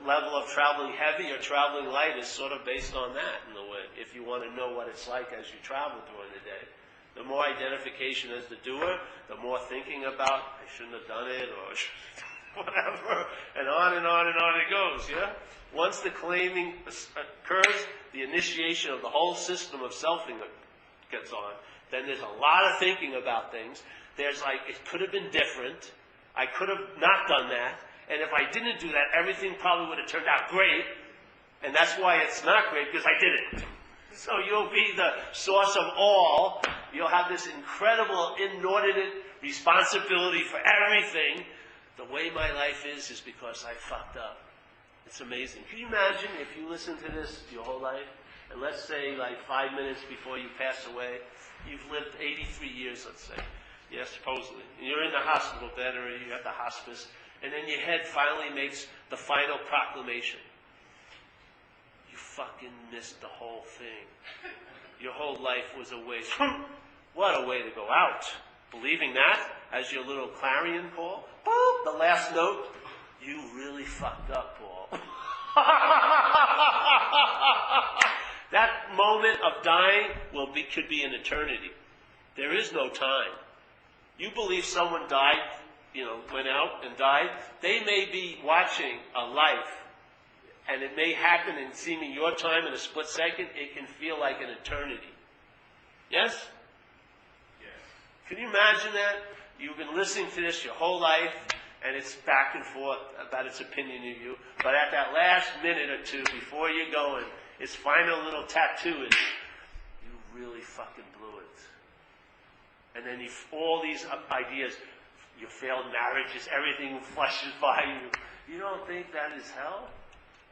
level of traveling heavy or traveling light is sort of based on that in a way, if you want to know what it's like as you travel during the day. The more identification as the doer, the more thinking about, I shouldn't have done it, or whatever, and on and on and on it goes, yeah? Once the claiming occurs, the initiation of the whole system of selfing gets on, then there's a lot of thinking about things. There's like, it could have been different. I could have not done that. And if I didn't do that, everything probably would have turned out great. And that's why it's not great, because I did it. So you'll be the source of all. You'll have this incredible, inordinate responsibility for everything. The way my life is because I fucked up. It's amazing. Can you imagine if you listen to this your whole life, and let's say like 5 minutes before you pass away, you've lived 83 years, let's say. Yes, supposedly. And you're in the hospital bed or you're at the hospice, and then your head finally makes the final proclamation. You fucking missed the whole thing. Your whole life was a waste. What a way to go out. Believing that as your little clarion call. Boop, the last note. You really fucked up, Paul. That moment of dying could be an eternity. There is no time. You believe someone died, went out and died. They may be watching a life, and it may happen in seeming your time in a split second. It can feel like an eternity. Yes? Yes. Can you imagine that? You've been listening to this your whole life, and it's back and forth about its opinion of you. But at that last minute or two before you're going, its final little tattoo is, you really fucking blew it. And then all these ideas, your failed marriages, everything flushes by you. You don't think that is hell?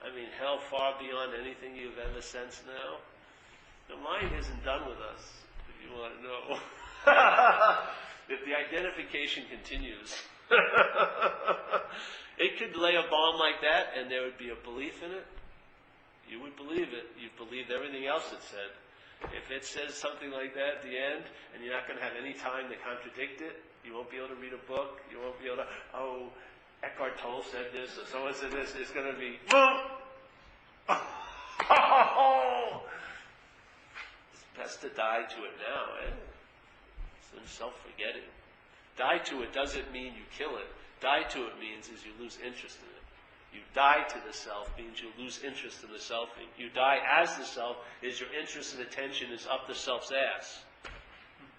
I mean, hell far beyond anything you've ever sensed now. The mind isn't done with us, if you want to know. If the identification continues, it could lay a bomb like that and there would be a belief in it. You would believe it. You've believed everything else it said. If it says something like that at the end, and you're not going to have any time to contradict it, you won't be able to read a book, you won't be able to, Eckhart Tolle said this, or someone said this, it's going to be, boom! It's best to die to it now, eh? It's self-forgetting. Die to it doesn't mean you kill it. Die to it means is you lose interest in it. You die to the self means you lose interest in the selfing. You die as the self is your interest and attention is up the self's ass.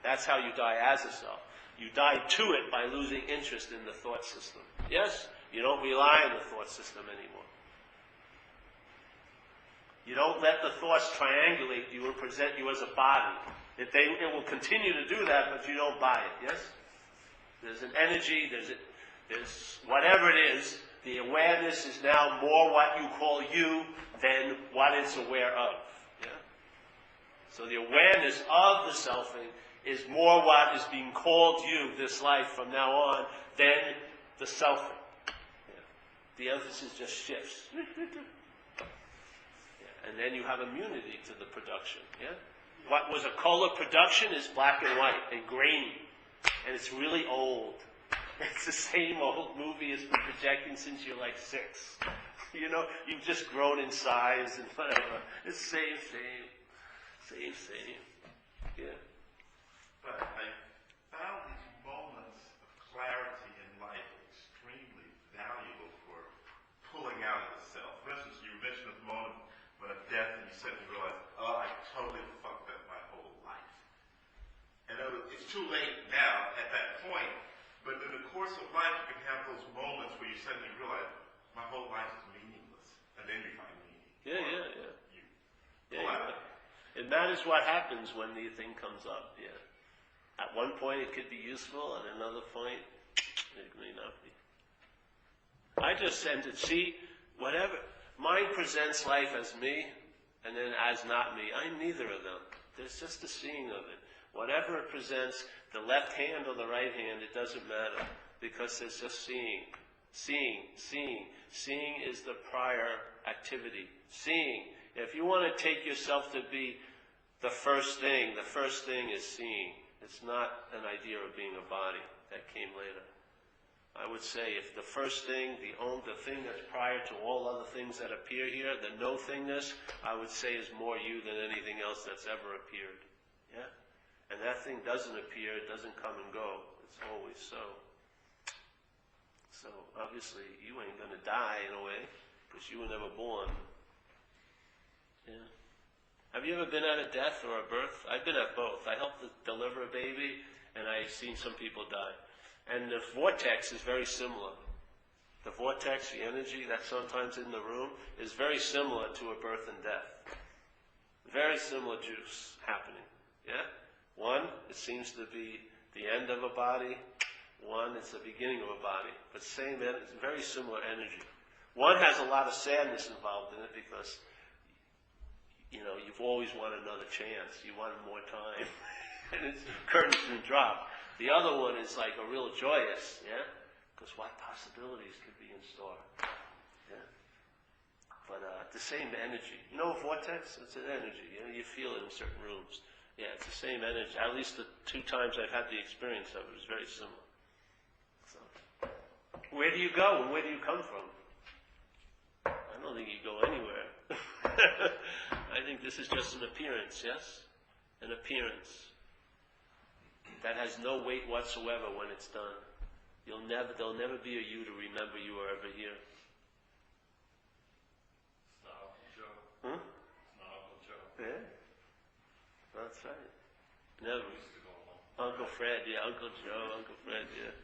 That's how you die as a self. You die to it by losing interest in the thought system. Yes? You don't rely on the thought system anymore. You don't let the thoughts triangulate you and present you as a body. It will continue to do that, but you don't buy it. Yes? There's an energy, there's whatever it is. The awareness is now more what you call you than what it's aware of. Yeah? So the awareness of the selfing is more what is being called you this life from now on than the selfing. Yeah? The emphasis just shifts. Yeah. And then you have immunity to the production. Yeah? What was a color production is black and white and grainy. And it's really old. It's the same old movie it's been projecting since you're like 6. You've just grown in size and whatever. It's same. Yeah. But I found these moments of clarity in life extremely valuable for pulling out of the self. For instance, you mentioned a moment when a death and you suddenly realize, I totally fucked up my whole life. And it's too late now at that point. But in the course of life, you can have those moments where you suddenly realize, my whole life is meaningless. And then you find meaning. Yeah. You pull out. It matters what happens when the thing comes up, yeah. At one point it could be useful, at another point it may not be. I just ended, see, whatever, mind presents life as me, and then as not me. I'm neither of them. There's just a seeing of it. Whatever it presents, the left hand or the right hand, it doesn't matter, because there's just seeing. Seeing. Seeing is the prior activity. Seeing. If you want to take yourself to be the first thing is seeing. It's not an idea of being a body. That came later. I would say if the first thing, the thing that's prior to all other things that appear here, the no-thingness, I would say is more you than anything else that's ever appeared. Yeah? And that thing doesn't appear, it doesn't come and go. It's always so. So, obviously, you ain't going to die in a way, because you were never born. Yeah. Have you ever been at a death or a birth? I've been at both. I helped deliver a baby, and I've seen some people die. And the vortex is very similar. The vortex, the energy that's sometimes in the room, is very similar to a birth and death. Very similar juice happening. Yeah? One, it seems to be the end of a body. One, it's the beginning of a body. But it's very similar energy. One has a lot of sadness involved in it because, you've always wanted another chance. You wanted more time. And it's curtains been dropped. The other one is like a real joyous, yeah? Because what possibilities could be in store? Yeah? But the same energy. You know a vortex? It's an energy. You feel it in certain rooms. Yeah, it's the same energy. At least the 2 times I've had the experience of it, it was very similar. So, where do you go and where do you come from? I don't think you go anywhere. I think this is just an appearance, yes? An appearance. That has no weight whatsoever when it's done. There'll never be a you to remember you were ever here. It's not Uncle Joe. Huh? It's not Uncle Joe. Yeah. That's right. Never. We used to go along. Uncle Fred, yeah. Uncle Joe, Uncle Fred, yeah.